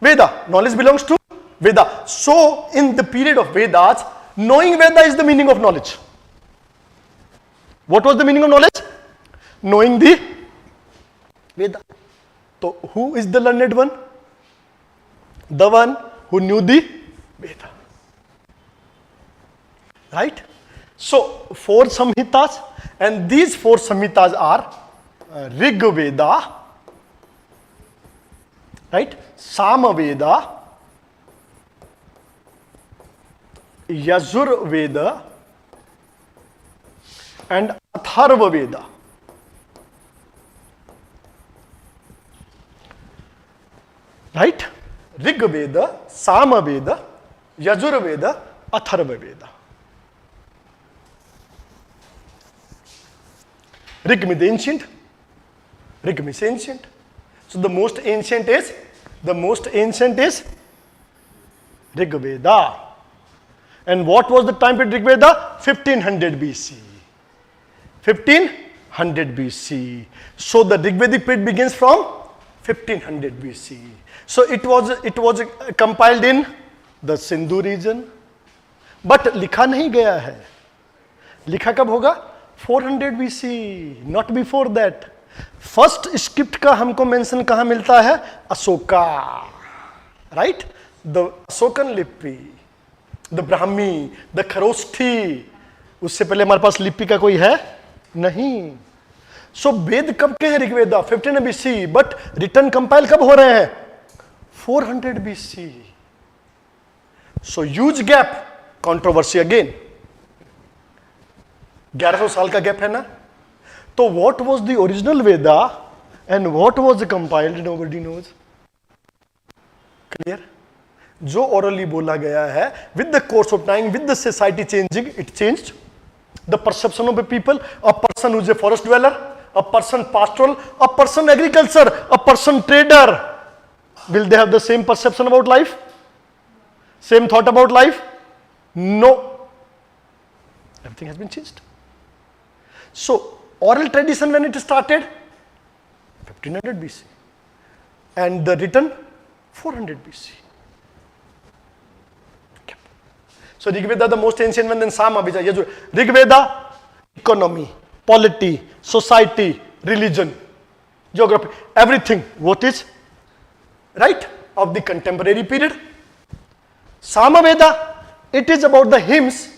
Veda. Knowledge belongs to Veda. So, in the period of Vedas, knowing Veda is the meaning of knowledge. What was the meaning of knowledge? Knowing the Veda. So, who is the learned one? The one who knew the Veda. Right? So, 4 Samhitas, and these 4 Samhitas are Rig Veda, right? Sama Veda, Yajur Veda, and Atharva Veda. Right? Rig Veda, Sama Veda, Yajur Veda, Atharva Veda. Rig means ancient. Rig means ancient. So the most ancient is Rig Veda. And what was the time period Rig Veda? 1500 BC. 1500 BC. So the Rig Vedic period begins from 1500 BC. So it was compiled in the Sindhu region. But लिखा नहीं गया है. लिखा कब होगा? 400 BC, not before that. First script का हमको mention कहां मिलता है? अशोका, राइट? द अशोकन लिपि, द ब्राह्मी, द खरोष्ठी. उससे पहले हमारे पास लिपि का कोई है नहीं. सो वेद कब के हैं? Rigveda 15 BC, but written compile कब हो रहे हैं? 400 BC. So huge gap, controversy again. 1100 साल का गैप है ना. तो what was the original Veda and what was compiled, nobody knows. Clear? जो ओरली बोला गया है, with the course of time, with the society changing, it changed the perception of the people. A person who is a forest dweller, a person pastoral, a person agriculture, a person trader, will they have the same perception about life, same thought about life? No, everything has been changed. So, oral tradition when it started? 1500 BC. And the written? 400 BC. Okay. So, Rigveda the most ancient one, then Sama, Yajur. Rigveda, economy, polity, society, religion, geography, everything. What is? Right? Of the contemporary period. Sama Veda, it is about the hymns,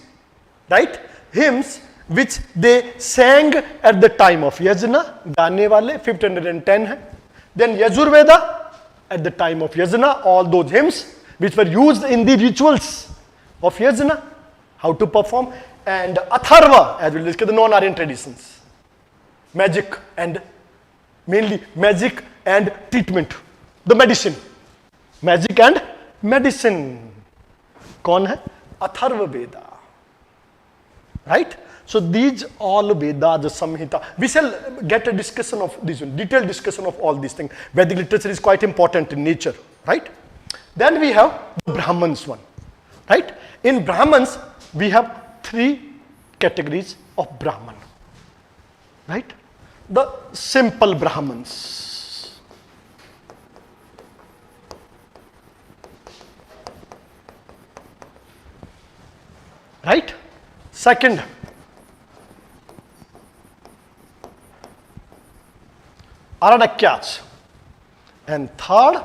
right? Hymns which they sang at the time of Yajna, गाने वाले 1510 है. Then Yajurveda, at the time of Yajna, all those hymns which were used in the rituals of Yajna, how to perform. And Atharva, as we discussed, the non-Aryan traditions, magic and mainly magic and treatment, the medicine, magic and medicine. कौन है? Atharva Veda, right? So these all Vedas, the Samhita, we shall get a discussion of this one, detailed discussion of all these things. Vedic literature is quite important in nature, right? Then we have the Brahmans one, right? In Brahmans, we have 3 categories of Brahman, right? The simple Brahmans, right? Second, Aradakyas. And third,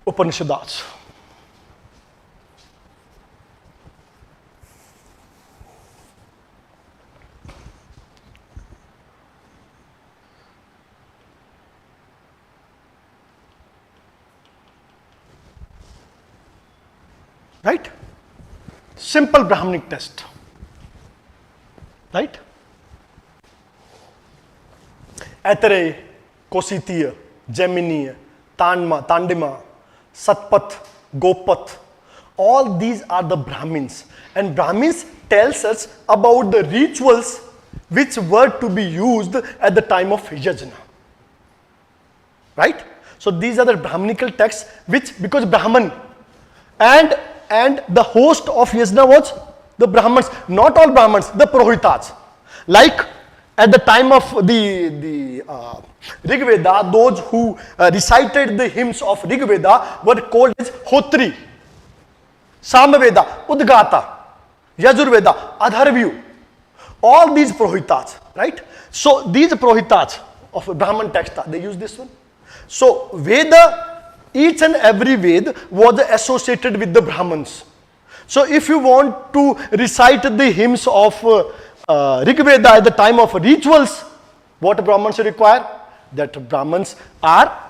Upanishads. Right? Simple Brahmanic text. Right? Aitareya, Kositiya, Jaiminiya, Tandima, Satpath, Gopath, all these are the Brahmins. And Brahmins tells us about the rituals which were to be used at the time of Yajna. Right? So these are the Brahmanical texts which, because Brahman and the host of Yajna was the Brahmans, not all Brahmans, the Purohitas. Like At the time of the Rig Veda, those who recited the hymns of Rig Veda were called as Hotri, Samaveda, Udgata, Yajurveda, Adharvyu. All these Prohitas, right? So these Prohitas of Brahman text, they use this one. So Veda, each and every Ved was associated with the Brahmins. So if you want to recite the hymns of Rig Veda at the time of rituals, what Brahmins require? That Brahmins are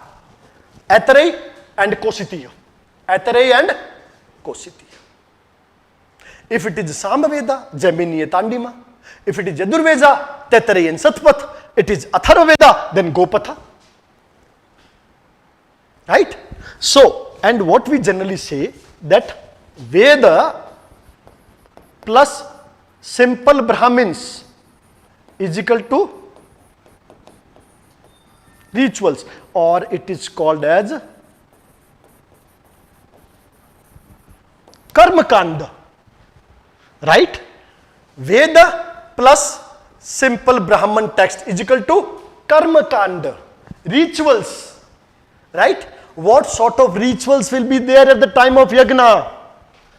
Atarei and Kositiya. Atarei and Kositiya. If it is Samaveda, Jaimini Tandima. If it is Yajurveda, Tetarei and Satpat. It is Atharvaveda, then Gopatha. Right? So, and what we generally say that Veda plus simple Brahmins is equal to rituals, or it is called as Karma Kanda. Right? Veda plus simple Brahman text is equal to Karma Kanda. Rituals. Right? What sort of rituals will be there at the time of Yagna?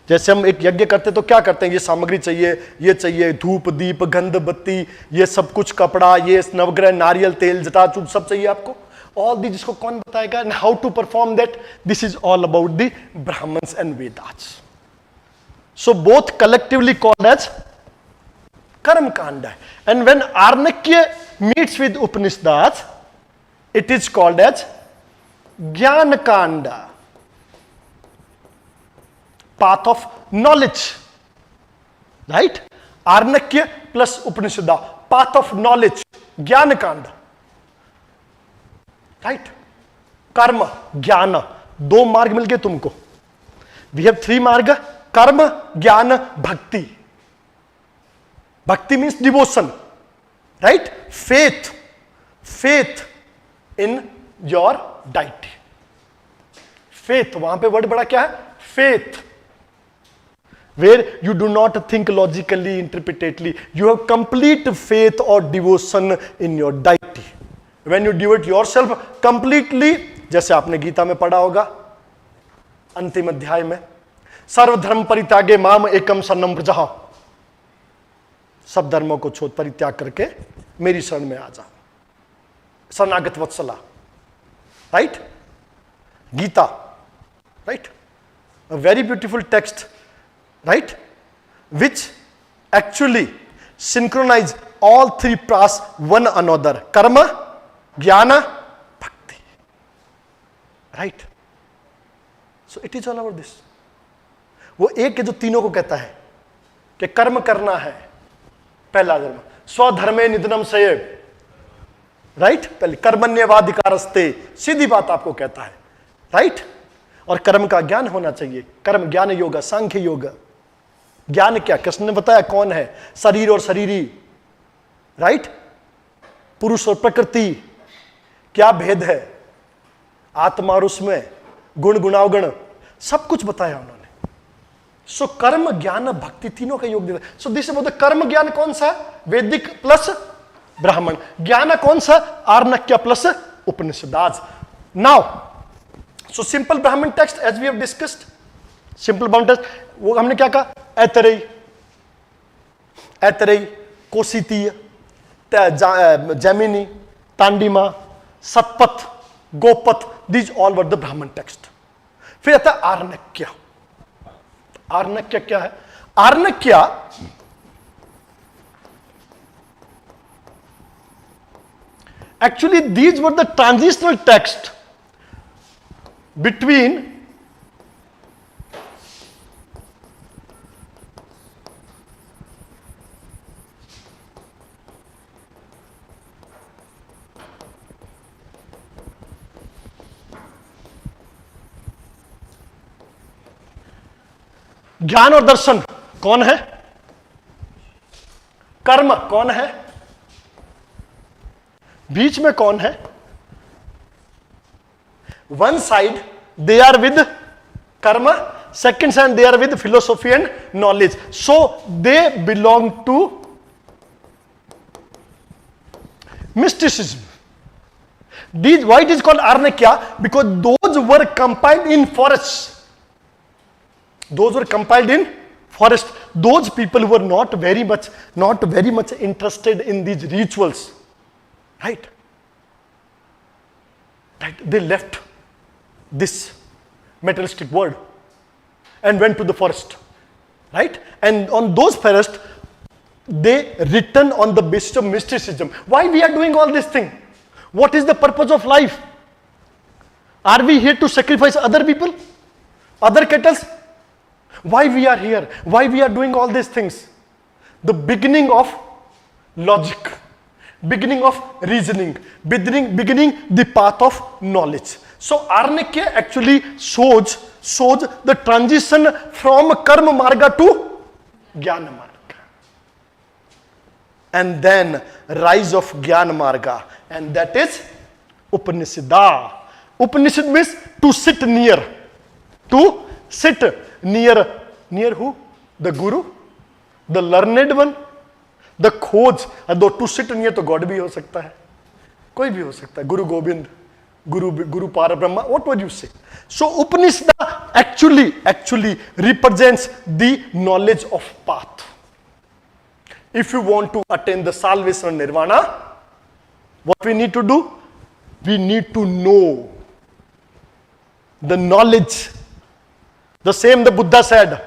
जैसे हम एक यज्ञ करते तो क्या करते हैं? ये सामग्री चाहिए, ये चाहिए, धूप दीप गंध बत्ती, ये सब कुछ, कपड़ा, ये नवग्रह, नारियल तेल, जटाचूट सब चाहिए आपको. All these जिसको कौन बताएगा? And how to perform that? This is all about the Brahmins and Vedas. So both collectively called as Karma Kanda. And when Arnakya meets with Upanishads, it is called as Jnana Kanda. Path of knowledge. Right? Arnakya plus Upanishada. Path of knowledge. Jnana Kanda. Right? Karma, Jnana. दो मार्ग मिल गए तुमको. We have three marga. Karma, Jnana, Bhakti. Bhakti means devotion. Right? Faith. Faith in your deity. Faith. वहां पे word बड़ा क्या है? Faith. Where you do not think logically, interpretatively. You have complete faith or devotion in your deity. When you devote yourself completely, जैसे आपने गीता में पढ़ा होगा अंतिम अध्याय में, सर्वधर्म परित्यागे माम एकम शरणम व्रजः. सब धर्मों को छोड़ परित्याग करके मेरी शरण में आ जाओ. शरणागत वत्सला. Right? Gita. Right? A very beautiful text. Right? Which actually synchronize all three pras one another. Karma, Jnana, Bhakti. Right? So it is all about this. वो एक है जो तीनों को कहता है कि कर्म करना है. पहला धर्म स्वधर्मे निधनम सये. राइट? पहले कर्मण्यवाधिकारस्ते. सीधी बात आपको कहता है. राइट? और कर्म का ज्ञान होना चाहिए. कर्म ज्ञान योग, सांख्य योग. ज्ञान क्या? कृष्ण ने बताया कौन है. शरीर और शरीरी. राइट? पुरुष और प्रकृति क्या भेद है, आत्मा और उसमें गुण गुणावगुण सब कुछ बताया उन्होंने. सो कर्म ज्ञान भक्ति तीनों का योग देता. सो दिस बोलते कर्म ज्ञान कौन सा? वैदिक प्लस ब्राह्मण. ज्ञान कौन सा? Aranyaka plus Upanishads. Now so simple Brahmana text as we have discussed. Simple Brahmana text वो हमने क्या कहा? Aitareya, Aitareya, Kaushitaki, Jaimini, Tandya, Shatapatha, Gopatha. These all were the Brahmana text. फिर आता है आर्णक्य. आर्णक्य क्या है? आर्णक्य actually these were the transitional text between ज्ञान और दर्शन कौन है? कर्म कौन है? बीच में कौन है? One side they are with karma, second side they are with philosophy and knowledge. So they belong to mysticism. Why it is called Arnakya? Because those were compiled in forests. Those were compiled in forest. Those people were not very much interested in these rituals, right? Right? They left this materialistic world and went to the forest, right? And on those forests, they written on the basis of mysticism. Why we are doing all this thing? What is the purpose of life? Are we here to sacrifice other people? Other cattle? Why we are here? Why we are doing all these things? The beginning of logic, beginning of reasoning, beginning the path of knowledge. So Arnakya actually shows the transition from karma marga to jnana marga. And then rise of jnana marga, and that is Upanishada. Upanishad means to sit near. To sit near. Near who? The Guru, the learned one, the खोज. To sit near to God भी हो सकता है, कोई भी हो सकता है, Guru Gobind, Guru Parabrahma, what would you say? So Upanishad actually represents the knowledge of path. If you want to attain the salvation of nirvana, what we need to do? We need to know the knowledge. The same the Buddha said.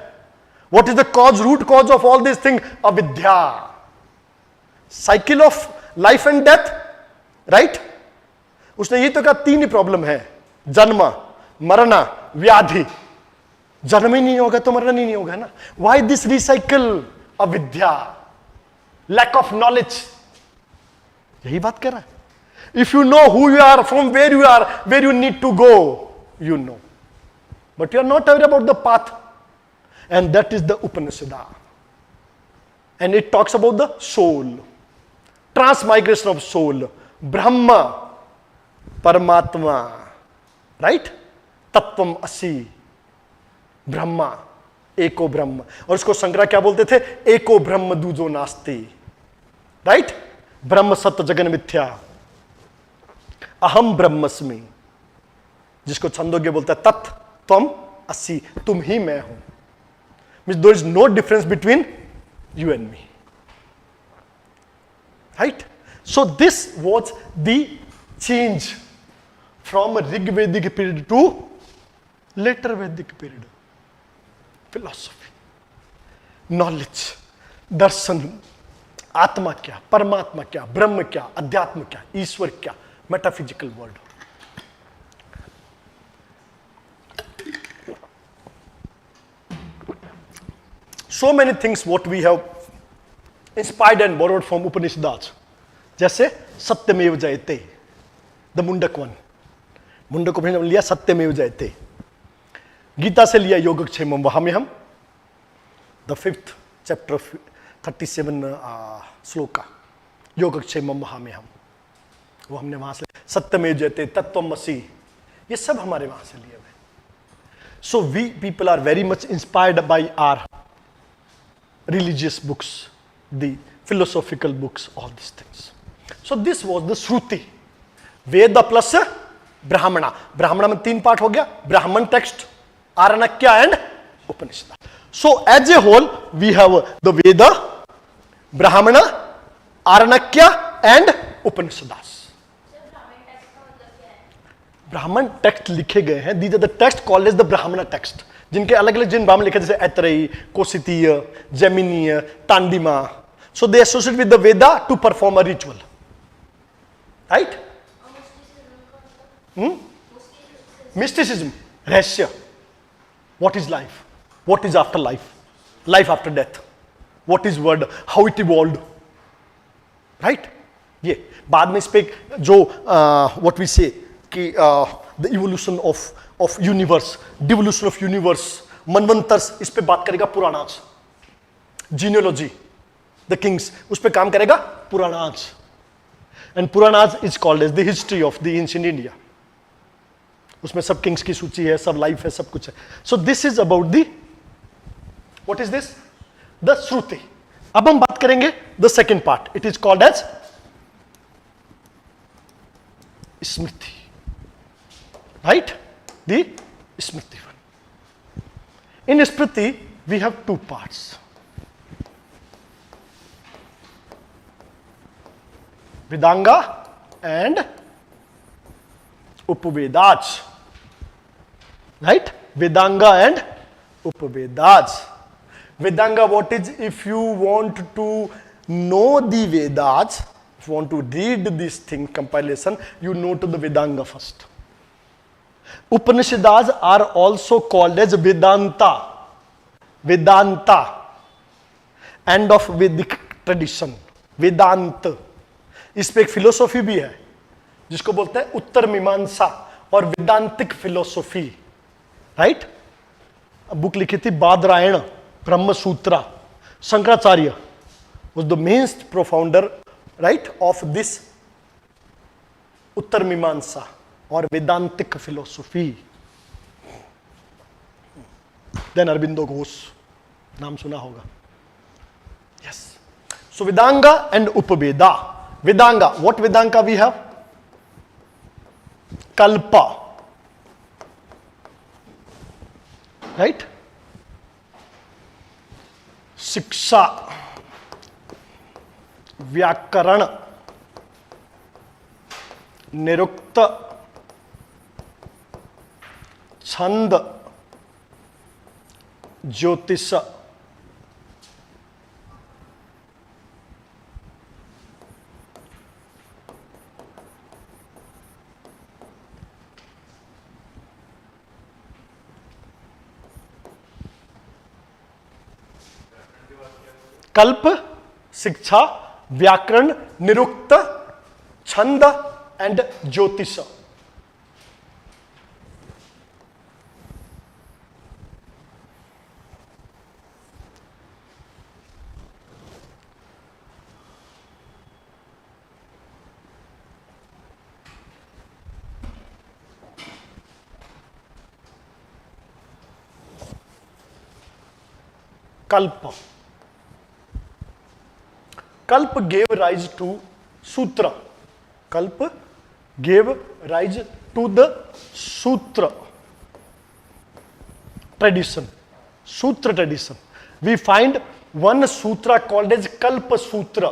What is the root cause of all these things? Avidya. Cycle of life and death, right? उसने ये तो कहा 3 ही problem है, जन्म, मरण, व्याधि. जन्म ही नहीं होगा तो मरण ही नहीं होगा ना. Why this recycle? Avidya. Lack of knowledge. यही बात कर रहा है. If you know who you are, from where you are, where you need to go, you know. But you are not aware about the path. And that is the Upanishad. And it talks about the soul. Transmigration of soul. Brahma. Paramatma. Right? Tattvam asi. Brahma. Eko Brahma. और उसको शंकरा क्या बोलते थे? एको ब्रह्म दूजो नास्ति. Right? ब्रह्म सत्य जगन मिथ्या. अहम ब्रह्मस्मि. जिसको छंदोग्य बोलता है तत् त्वम असि. तुम ही मैं हूं. Means there is no difference between you and me. Right? So this was the change from a Rig Vedic period to later Vedic period. Philosophy, knowledge, darshan, आत्मा क्या, परमात्मा क्या, ब्रह्म क्या, अध्यात्म क्या, ईश्वर क्या, metaphysical world. So many things what we have inspired and borrowed from Upanishads. जैसे सत्यमेव जयते, the मुंडक one. मुंडक उपनिषद लिया सत्यमेव जयते. गीता से लिया योगक्षेमम वहाम्यहम, the 5th chapter of 37 shloka, योगक्षेमम वहाम्यहम. वो हमने वहां से सत्यमेव जयते, तत्त्वमसि, ये सब हमारे वहां से लिए हुए. So we people are very much inspired by our religious books, the philosophical books, all these things. So this was the Shruti. Veda plus Brahmana. Brahmana में 3 part हो गया. Brahman text, Arnakya and Upanishad. So as a whole, we have the Veda, Brahmana, Arnakya and Upanishads. ब्राह्मण text लिखे गए हैं. These are the text called as the Brahmana text. जिनके अलग अलग जिन ब्राह्मण लिखे जैसे ऐतरेयी, कोशितीय, Jaiminiya, तांडिमा. So they associate with the Veda to perform a ritual. Right? Mysticism, रहस्य. What is life? What is after life? Life after death. What is world? How it evolved? Right? ये बाद में इस पे जो what we say कि the evolution of universe, devolution of universe, मनवंतर्स, इस पे बात करेगा पुराणाज. Genealogy, the kings, उस पे काम करेगा Puranas. And Puranas is called as the history of the ancient India. उसमें सब किंग्स की सूची है, सब लाइफ है, सब कुछ है. So this is about the, what is this? The Shruti. अब हम बात करेंगे the second part. It is called as Smriti. Right? The Smriti one. In Smriti, we have two parts. Vedanga and Upavedas. Right? Vedanga and Upavedas. Vedanga, what is? If you want to know the Vedas, if you want to read this thing, compilation, you know to the Vedanga first. Upanishads are also called as Vedanta. Vedanta. And of Vedic tradition. Vedanta. इसपे एक philosophy भी है जिसको बोलते हैं उत्तर मीमांसा और Vedantic philosophy. Right? Book लिखी थी बादरायण ब्रह्म सूत्रा. Shankaracharya was the main profounder, right, of this Uttara Mimamsa और वेदांतिक फिलोसॉफी. देन अरविंदो घोष, नाम सुना होगा. Yes. So Vedanga and Upaveda. Vedanga, what Vedanga we have? Kalpa. Right? Shiksha. Vyakaran. Nirukta. Chand. Jyotisha. कल्प, शिक्षा, व्याकरण, निरुक्त, छंद एंड ज्योतिष. कल्प. Kalp gave rise to Sutra. Kalp gave rise to the Sutra tradition. Sutra tradition. We find one sutra called as Kalpa Sutra,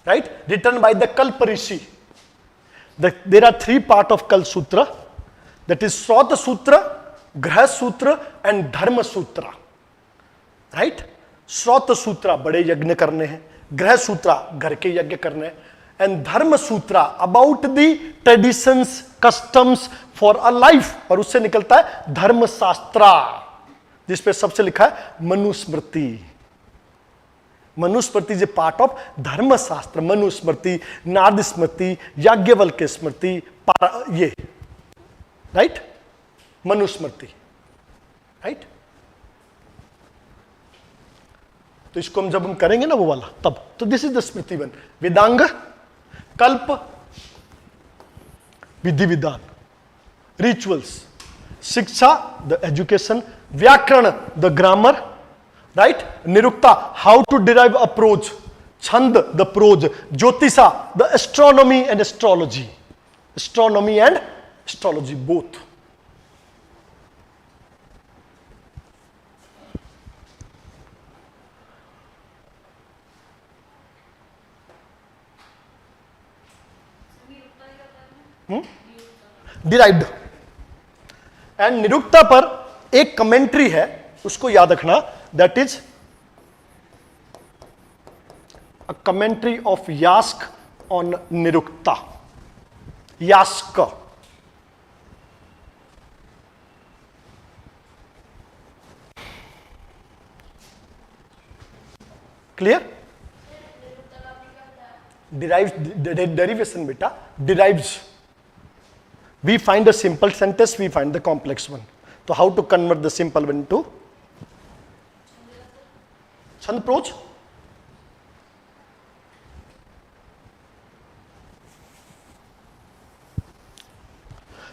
right? Written by the Kalpa Rishi. There are three parts of Kalpa Sutra. That is Srota Sutra, Graha Sutra and Dharma Sutra. Right? Srota Sutra, बड़े यज्ञ करने हैं. ग्रह सूत्रा, घर के यज्ञ करने. And dharma sutra, about the traditions, customs for a life. और उससे निकलता है धर्म शास्त्रा, जिसपे सबसे लिखा है Manusmriti. Manusmriti is a part of धर्म शास्त्र. मनुस्मृति, नारद स्मृति, याज्ञवल्क्य स्मृति, ये राइट. मनुस्मृति. राइट? तो इसको हम जब हम करेंगे ना वो वाला तब, तो this is the smriti one. Vedanga, Kalpa, विधि विधान, rituals, Shiksha, the education, Vyakarana, the grammar, right, Nirukta, how to derive a prose, Chhanda, the prose, Jyotisha, the astronomy and astrology. Astronomy and astrology both. Derived. And Nirukta पर एक कमेंट्री है, उसको याद रखना. That is a commentary of Yaska on Nirukta. Yaska. Clear? Derives, derivation बेटा, derives. We find a simple sentence, we find the complex one. So how to convert the simple one to Chand prose?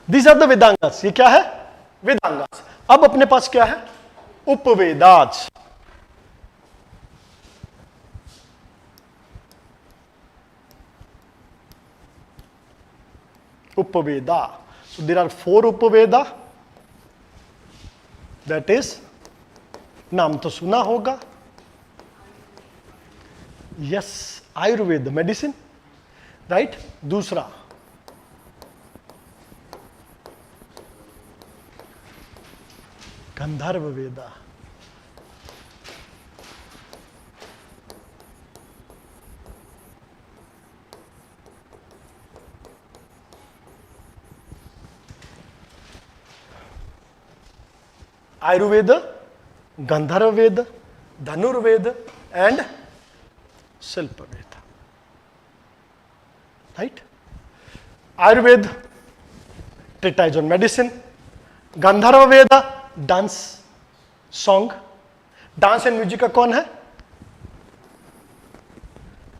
These are the Vedangas. ये क्या है? Vedangas. अब अपने पास क्या है? उपवेदास. Upaveda. So there are 4 Upaveda. That is, नाम तो सुना होगा. Yes, Ayurveda, medicine, right? दूसरा गंधर्व वेदा. Ayurveda, Gandharva Veda, Dhanurveda, and Silpa Veda. Right? Ayurveda, treatise on medicine. Gandharva Veda, dance, song. Dance and music का कौन है?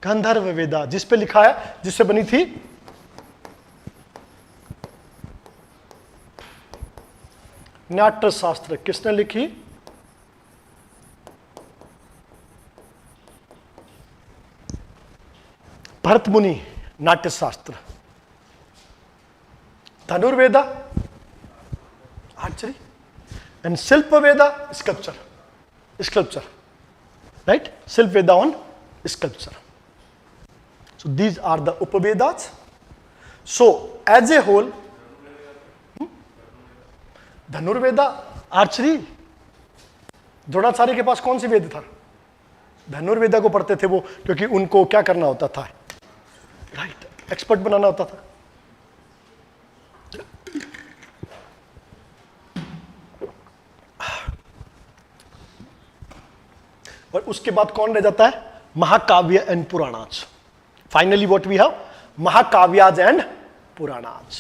गंधर्व वेदा, जिस पे लिखा है, जिससे बनी थी नाट्य शास्त्र. किसने लिखी? भरत मुनि, नाट्य शास्त्र. धनुर्वेदा, आर्चरी, एंड शिल्प वेदा, sculpture, right? Silp Veda on sculpture. So these are the Upavedas. So as a whole, Dhanurveda, archery. Dronacharya के पास कौन सी वेद था? धनुर्वेदा को पढ़ते थे वो, क्योंकि उनको क्या करना होता था? राइट, एक्सपर्ट बनाना होता था. और उसके बाद कौन रह जाता है? Mahakavya and Puranas. Finally what we have? Mahakavyas and Puranas.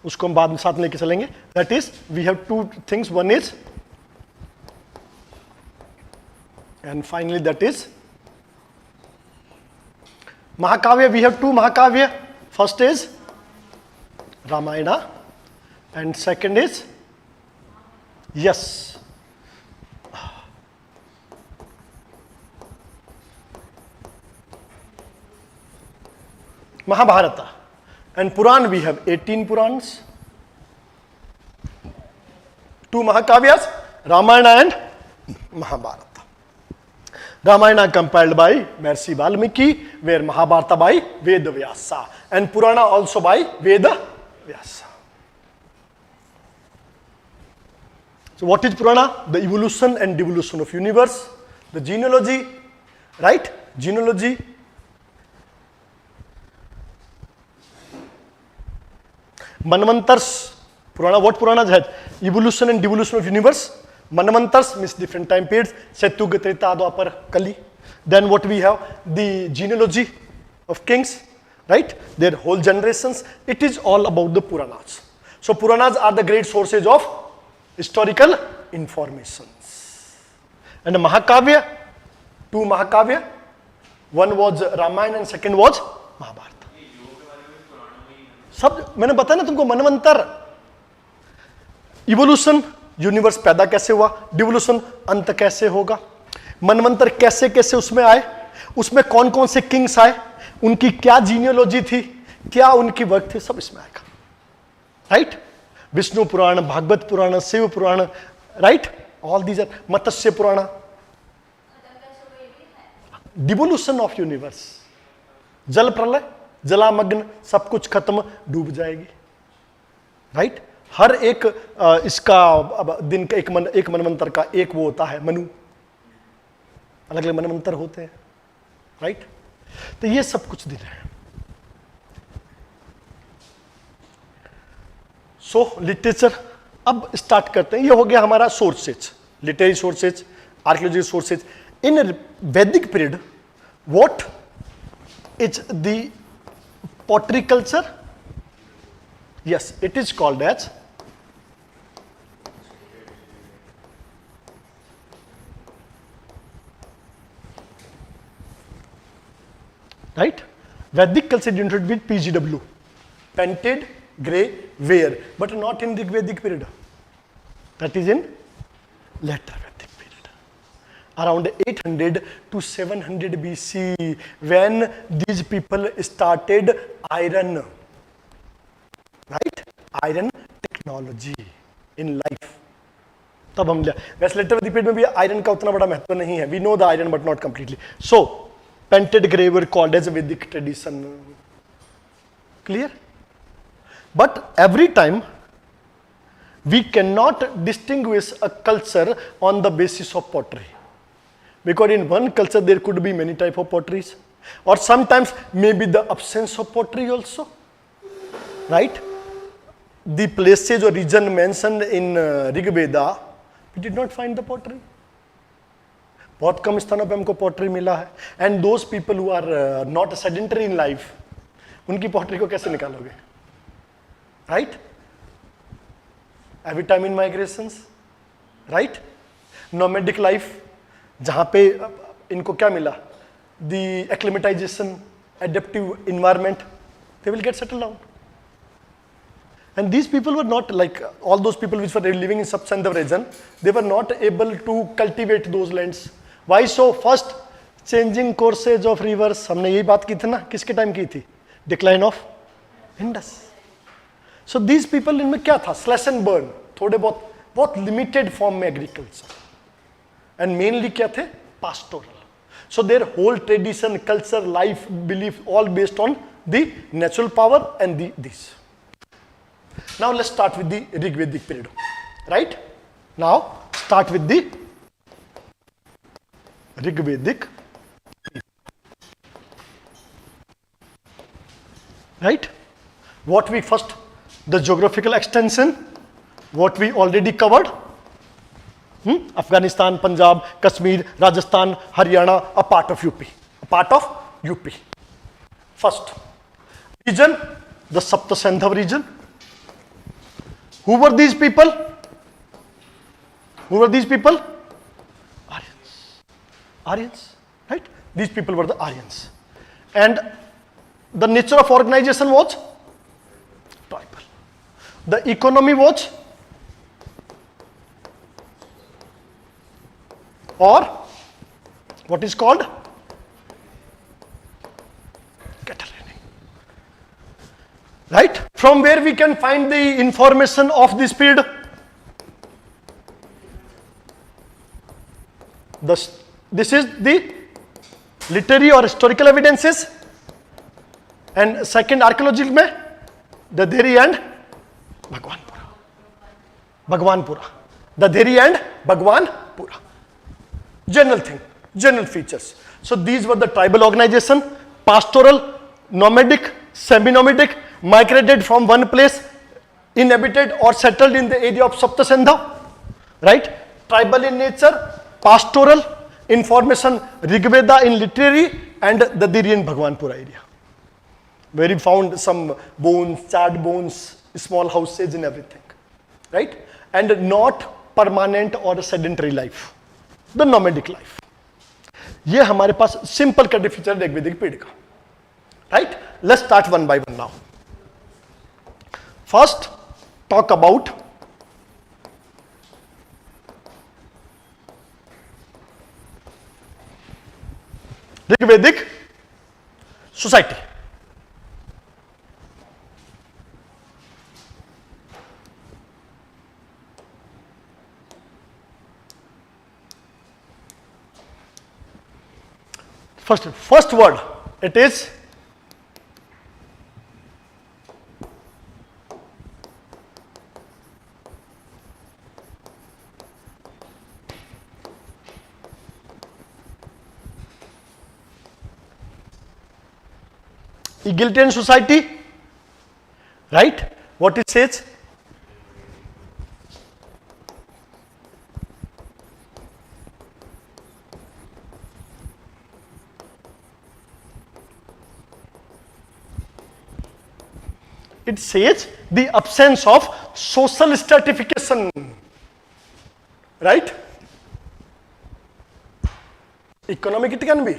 उसको हम बाद में साथ लेके चलेंगे. That is, we have 2 things. One is, and finally that is Mahakavya. We have 2 Mahakavya. First is Ramayana and second is, yes, Mahabharata. And Puran, we have 18 Purans. 2 Mahakavyas, Ramayana and Mahabharata. Ramayana compiled by Maharishi Valmiki, where Mahabharata by Veda Vyasa, and Purana also by Veda Vyasa. So what is Purana? The evolution and devolution of universe, the genealogy, right? Genealogy. Manvantars, Purana, what Puranas has? Evolution and devolution of universe. Manvantars means different time periods, Satyuga, Treta, Dwapar, Kali. Then what we have? The genealogy of kings, right? Their whole generations. It is all about the Puranas. So Puranas are the great sources of historical informations. And the Mahakavya, 2 Mahakavya, one was Ramayana and second was Mahabharata. सब मैंने बताया ना तुमको. मनवंतर, evolution, universe पैदा कैसे हुआ, devolution अंत कैसे होगा, मनवंतर कैसे कैसे उसमें आए, उसमें कौन कौन से किंग्स आए, उनकी क्या जीनियोलॉजी थी, क्या उनकी वर्क थी, सब इसमें आएगा. Right? Vishnu Purana, Bhagavata Purana, Shiva Purana, right? All these are. Matsya Purana. Devolution of universe. जल प्रलय, जलामग्न, सब कुछ खत्म, डूब जाएगी. राइट? हर एक इसका दिन का एक मनवंतर का एक वो होता है मनु. अलग अलग मनवंतर होते हैं. राइट? तो ये सब कुछ दिन है. सो लिटरेचर अब स्टार्ट करते हैं. ये हो गया हमारा sources, literary sources, archaeology sources. In Vedic period what is the pottery culture? Yes, it is called as right? Vedic culture denoted with PGW, painted grey ware, but not in the Vedic period. That is in later Vedic period, around 800 to 700 BC, when these people started iron. Right? Iron technology in life, तब हम लिया। वैसे letter of the period में भी iron का उतना बड़ा महत्व नहीं है, we know the iron but not completely. So painted grey ware called as Vedic tradition, clear? But every time we cannot distinguish a culture on the basis of pottery, because in one culture there could be many type of potteries, or sometimes maybe the absence of pottery also, right? The places or region mentioned in Rig Veda, we did not find the pottery. बहुत कम स्थानों पे हमको pottery मिला है, and those people who are not sedentary in life, उनकी pottery को कैसे निकालोगे, right? Every time in migrations, right? Nomadic life, जहाँ पे इनको क्या मिला? The acclimatization, adaptive environment, they will get settled down. And these people were not like all those people which were living in sub-Sandhav region, they were not able to cultivate those lands. Why so? First, changing courses of rivers, हमने यही बात की थी ना, किसके time की थी? Decline of Indus. So these people इनमें क्या था? Slash and burn, थोड़े बहुत limited form में agriculture, and mainly क्या थे? Pastoral. So their whole tradition, culture, life, belief, all based on the natural power and this. Now let's start with the Rig Vedic period, right? Now start with the Rig Vedic, right? What we first, the geographical extension, what we already covered, Afghanistan, Punjab, Kashmir, Rajasthan, Haryana, a part of UP. First region, the Saptasandhav region. Who were these people? Aryans, right? These people were the Aryans, and the nature of organization was tribal. The economy was, or what is called cattle raiding, right? From where we can find the information of this period? This is the literary or historical evidences, and second archaeology में the Dheri and Bhagwanpura, the Dheri and Bhagwanpura. General thing, general features. So these were the tribal organization, pastoral, nomadic, semi-nomadic, migrated from one place, inhabited or settled in the area of Saptasandha, right? Tribal in nature, pastoral, information, Rig Veda in literary, and the Dheri and Bhagwanpura area, where we found some bones, charred bones, small houses and everything, right? And not permanent or a sedentary life, the nomadic life. ये हमारे पास simple का feature है वैदिक period का, right? Let's start one by one now. First, talk about Rig Vedic society. First word, it is egalitarian society, right? What it says? It says the absence of social stratification, right? Economic it can be.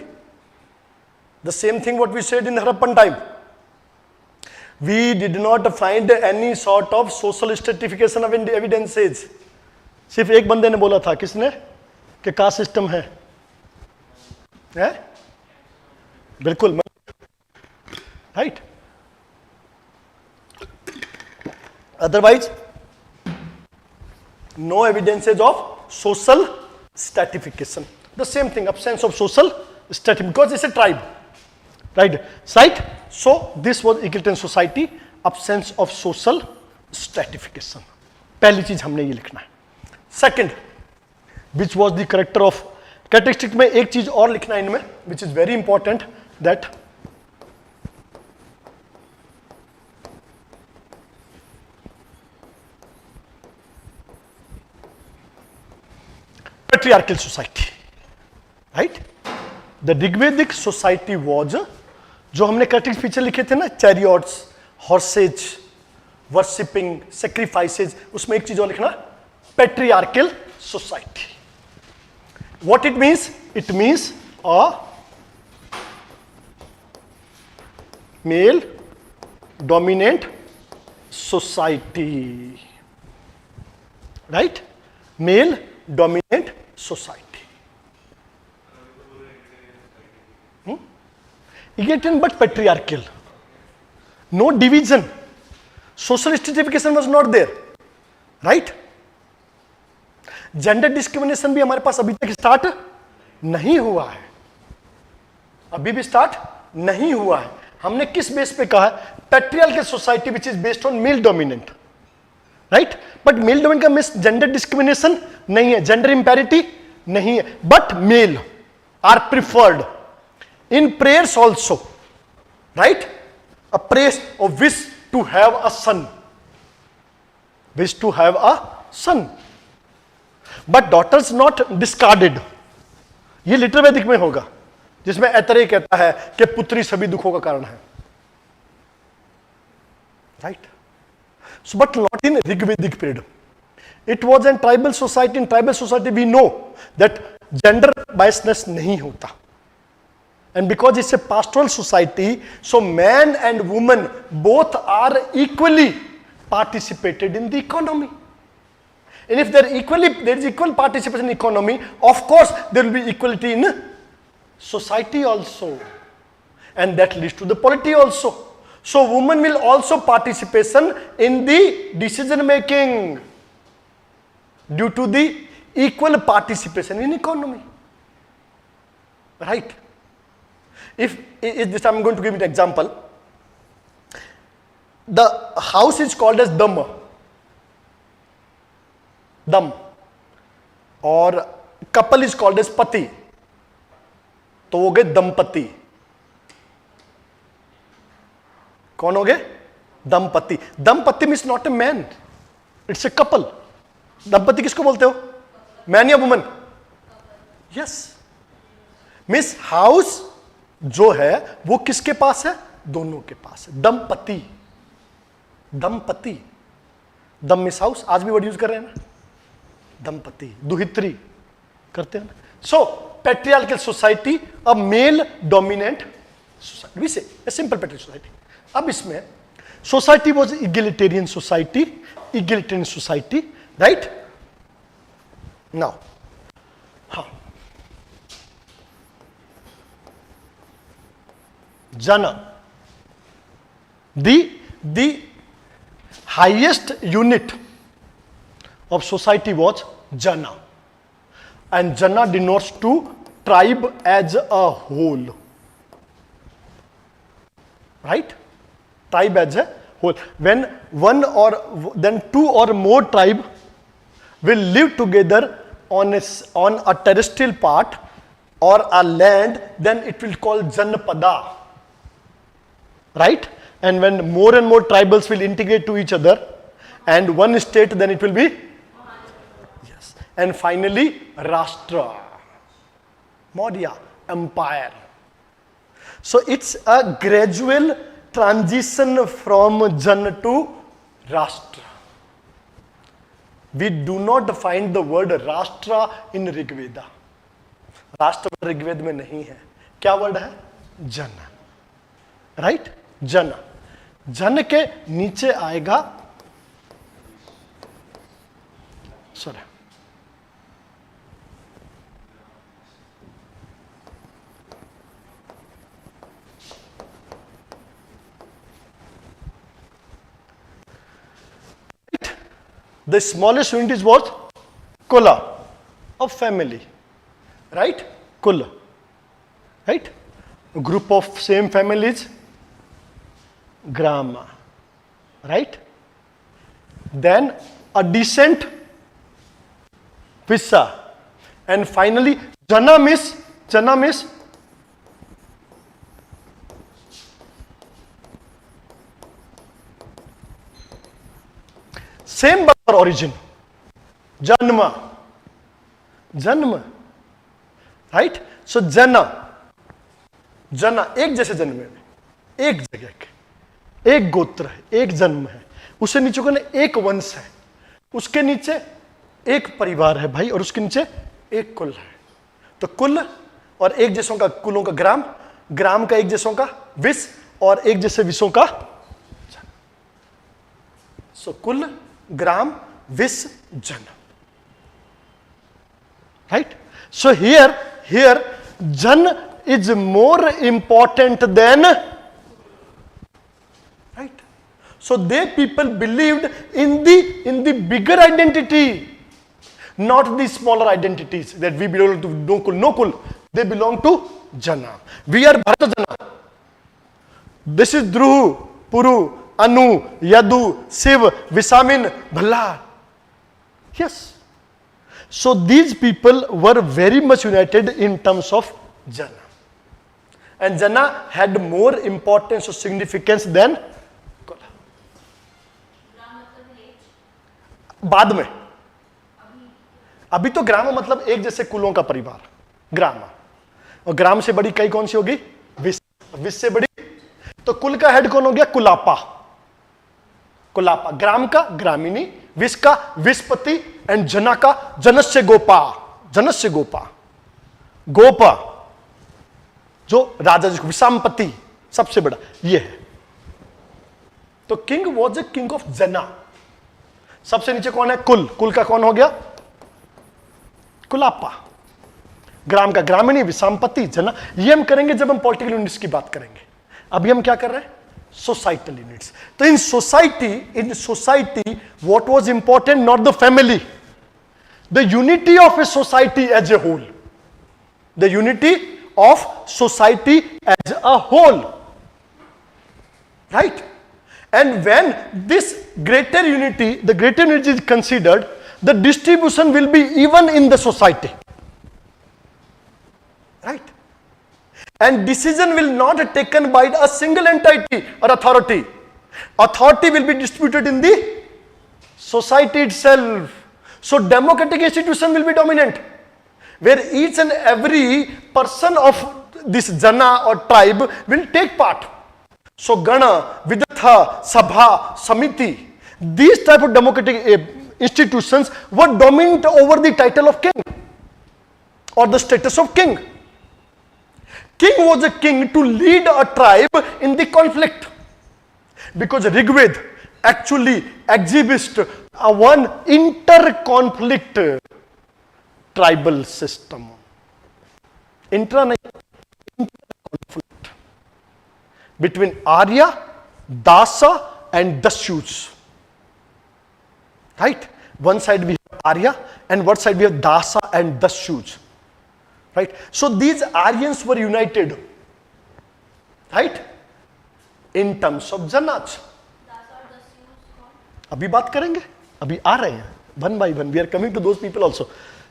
The same thing what we said in Harappan time. We did not find any sort of social stratification of evidences. सिर्फ एक बंदे ने बोला था, किसने? कि caste system है? बिल्कुल, right? Otherwise, no evidences of social stratification. The same thing, absence of social stratification, because it's a tribe, right? So this was egalitarian society, absence of social stratification. पहली चीज हमने ये लिखना है. Second, which was the character of characteristic में एक चीज और लिखना है इनमें, which is very important, that patriarchal society, right? The Rigvedic society was, जो हमने characteristic फीचर लिखे थे ना, chariots, horses, worshipping, sacrifices, उसमें एक चीज और लिखना, patriarchal society. What it means? It means a male dominant society, right? Male dominant society. Egalitarian but patriarchal. No division. Social stratification was not there, right? Gender discrimination भी हमारे पास अभी तक start नहीं हुआ है, अभी भी स्टार्ट नहीं हुआ है. हमने किस बेस पे कहा है? Patriarchal society which is based on male dominant, right? But male dominant का मींस जेंडर डिस्क्रिमिनेशन नहीं है, जेंडर इंपैरिटी नहीं है, but male are preferred in prayers also, right? A prayers of wish to have a son, wish to have a son, but daughters not discarded. ये later Vedic में होगा, जिसमें ऐतरेय कहता है कि पुत्री सभी दुखों का कारण है, right? So but not in Rigvedic period. It was an tribal society. In tribal society we know that gender biasness नहीं होता, and because it's a pastoral society, so man and woman both are equally participated in the economy. And if there is equal participation in economy, of course there will be equality in society also, and that leads to the polity also. So women will also participation in the decision making due to the equal participation in economy, right? If this time I'm going to give an example. The house is called as Dhamma, दम, और couple is called as पति, तो वो गए दंपति. कौन हो गए? दंपति. दंपति means not a man, it's a couple. दंपति किसको बोलते हो? मैन या वुमन? यस. मीन्स हाउस जो है वो किसके पास है? दोनों के पास है. दंपति, दंपति. दम मीन्स हाउस, आज भी वर्ड यूज कर रहे हैं ना, दंपति, दुहित्री करते हैं. So patriarchal society, a male dominant society, we say a simple patriarchal society. अब इसमें society was egalitarian society, egalitarian society, right? Now हाँ, Jana, the highest unit of society was jana, and jana denotes to tribe as a whole, right? Tribe as a whole. When one or then two or more tribe will live together on a terrestrial part or a land, then it will call janpada, right? And when more and more tribals will integrate to each other and one state, then it will be, and finally Rashtra, Maurya Empire. So it's a gradual transition from Jan to Rashtra. We do not find the word Rashtra in Rigveda. Rashtra Rigveda में नहीं है. क्या word है? जन, right? जन. जन के नीचे आएगा, sorry, The smallest unit is what? Kula, of family, right? Kula, right? A group of same families, grama, right? Then a descent, vissa, and finally janam is same but for origin, janma, right? So jana एक जैसे जन्म है, एक जगह के, एक गोत्र है, एक जन्म है, उससे नीचे को ना एक वंश है, उसके नीचे एक परिवार है भाई, और उसके नीचे एक कुल है. तो कुल और एक जैसों का कुलों का ग्राम, ग्राम का एक जैसों का विष, और एक जैसे विषों का जन. सो कुल, ग्राम, विष, जन. राइट? सो हियर जन is more important than, right? So they people believed in the bigger identity, not the smaller identities that we belong to. No kul, they belong to jana. We are Bharata jana. This is Dhruv, Puru, Anu, Yadu, Shiv, Visamin, Bhallar. Yes. So these people were very much united in terms of jana. And jana had more importance or significance than kula. बाद में, अभी तो ग्राम मतलब एक जैसे कुलों का परिवार, ग्राम. और ग्राम से बड़ी कई कौन सी होगी? विष. विष से बड़ी, तो कुल का हेड कौन हो गया? कुलापा. कुलापा. ग्राम का ग्रामिणी, विष का विषपति, एंड जना का जनस्य गोपा. जनस्य गोपा, गोपा जो राजा जी को, विषामपति सबसे बड़ा ये है. तो king was a king of जना. सबसे नीचे कौन है? कुल. कुल का कौन हो गया? कुलापा. ग्राम का ग्रामीणी, विषामपति, जना. ये हम करेंगे जब हम पॉलिटिकल यूनिट्स की बात करेंगे. अभी हम क्या कर रहे हैं? Societal units. तो in society what was important? Not the family, the unity of a society as a whole. The unity of society as a whole, right? And when this greater unity, the greater unity is considered, the distribution will be even in the society, right? And decision will not be taken by a single entity or authority. Authority will be distributed in the society itself. So democratic institution will be dominant, where each and every person of this jana or tribe will take part. So Gana, Vidatha, Sabha, Samiti, these type of democratic institutions were dominant over the title of king or the status of king. King was a king to lead a tribe in the conflict, because Rigved actually exhibits one inter-conflict tribal system. Inter-conflict between Arya, Dasa and Dasyus. Right? One side we have Arya and one side we have Dasa and Dasyus. Right? So these Aryans were united. Right? In terms of Janaj. अभी बात करेंगे, अभी आ रहे हैं one by one. We are coming to those people also.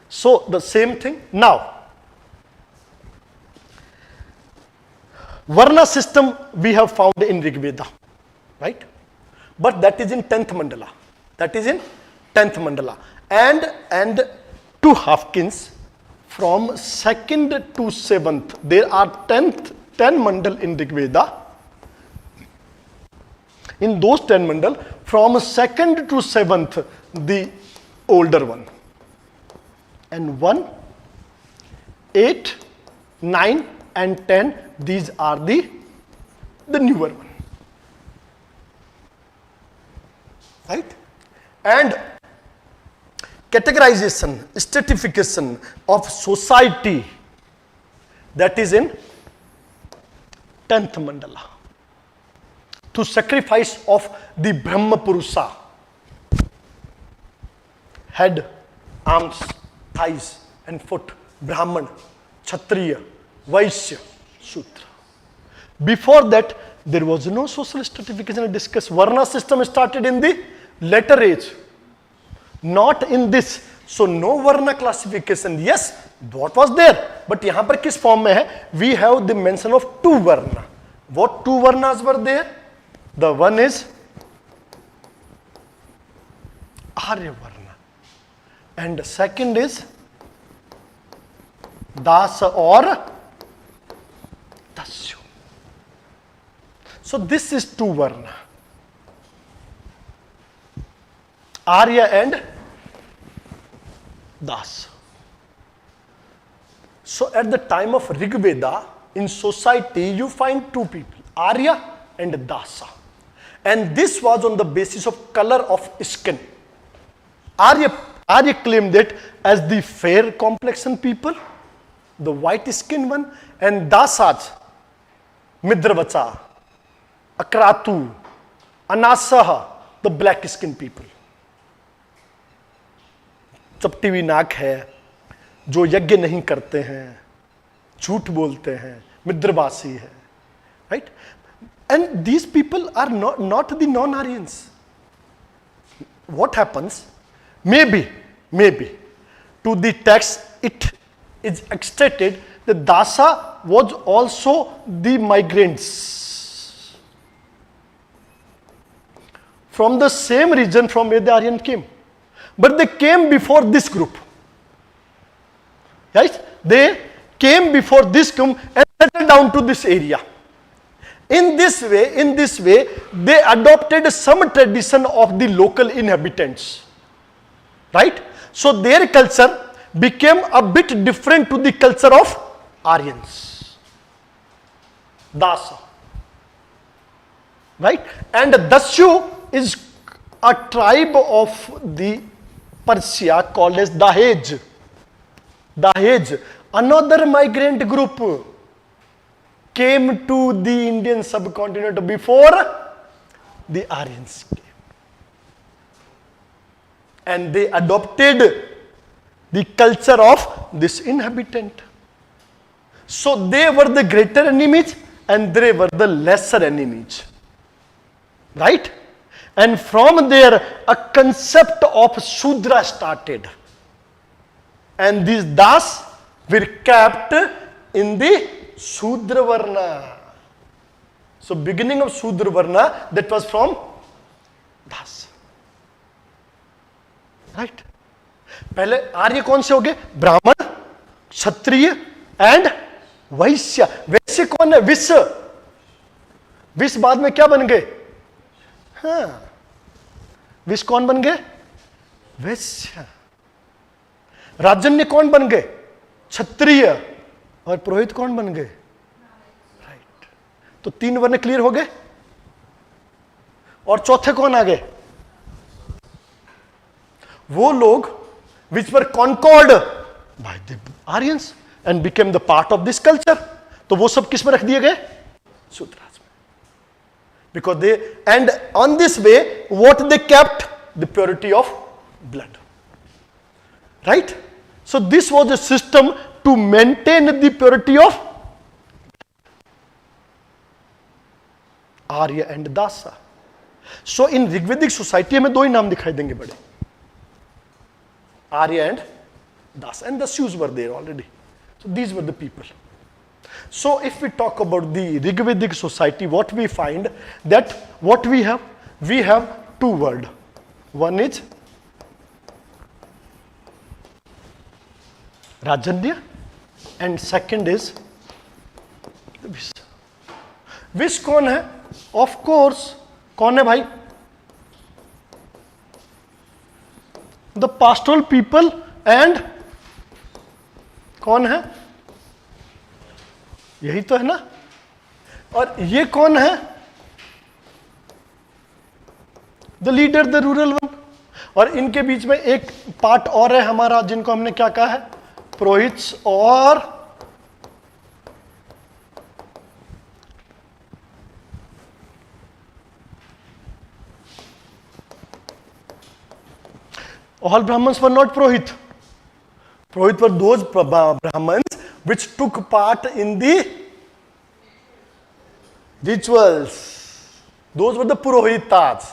So the same thing now. Varna system we have found in Rig Veda, right? But that is in 10th mandala. That is in 10th mandala. And two halfkins from 2nd to 7th. There are 10 mandal in Rig Veda. In those 10 mandal, from 2nd to 7th, the older one. And 1, 8, 9 and 10, these are the newer one. Right? And categorization, stratification of society, that is in 10th mandala. To sacrifice of the Brahma Purusa. head, arms, thighs, and foot. Brahman, Kshatriya, Vaishya, Shudra. Before that, there was no social stratification discussed. Varna system started in the later age, not in this. So no Varna classification. Yes, what was there, but यहाँ पर किस form में है? We have the mention of two Varna. What two Varnas were there? The one is Arya Varna, and the second is Dasa or Dasyu. So this is two Varna, Arya and Das. So at the time of Rig Veda, in society you find two people, Arya and Dasa. And this was on the basis of color of skin. Arya claimed it as the fair complexion people, the white skin one, and Dasas, Midravacha, Akratu, Anasaha, the black skin people. चपटी हुई नाक है, जो यज्ञ नहीं करते हैं, झूठ बोलते हैं, मिद्रवासी है, right? And these people are not the non-Aryans. What happens? Maybe to the text it is stated that Dasa was also the migrants from the same region from where the Aryan came. But they came before this group. Right? They came before this group and settled down to this area. In this way, they adopted some tradition of the local inhabitants. Right? So their culture became a bit different to the culture of Aryans. Dasa. Right? And Dasyu is a tribe of the Persia called as Dahej. Dahej, another migrant group, came to the Indian subcontinent before the Aryans came. And they adopted the culture of this inhabitant. So they were the greater enemies and they were the lesser enemies. Right? And from there, a concept of Shudra started. And these Das were kept in the Shudra Varna. So beginning of Shudra Varna, that was from Das. Right? पहले आर्य कौन से हो गए? ब्राह्मण, क्षत्रिय and वैश्य. वैश्य कौन है? विश्व. विश्व बाद में क्या बन गए? हाँ, विश्व कौन बन गए? वैश्य. राजन्य कौन बन गए? क्षत्रिय. और पुरोहित कौन बन गए? राइट. तो तीन वर्ण क्लियर हो गए. और चौथे कौन आ गए? वो लोग which were conquered by the Aryans and became the part of this culture. तो वो सब किस में रख दिए गए? सूत्रराज में. Because they, and on this way, what they kept? The purity of blood. Right? So this was a system to maintain the purity of Arya and Dasa. So in Rigvedic society हमें दो ही नाम दिखाई देंगे बड़े, Arya and Dasa, and the Dasyus were there already. So these were the people. So if we talk about the Rigvedic society, what we find that what we have two words. One is Rajanya and second is Vish. Vish कौन है? Of course, कौन है भाई? The pastoral people and कौन है? यही तो है ना. और ये कौन है? The leader, the rural one. और इनके बीच में एक पार्ट और है हमारा, जिनको हमने क्या कहा है? पुरोहित और All Brahmins were not Purohit. Purohit were those Brahmins which took part in the rituals. Those were the Purohitas,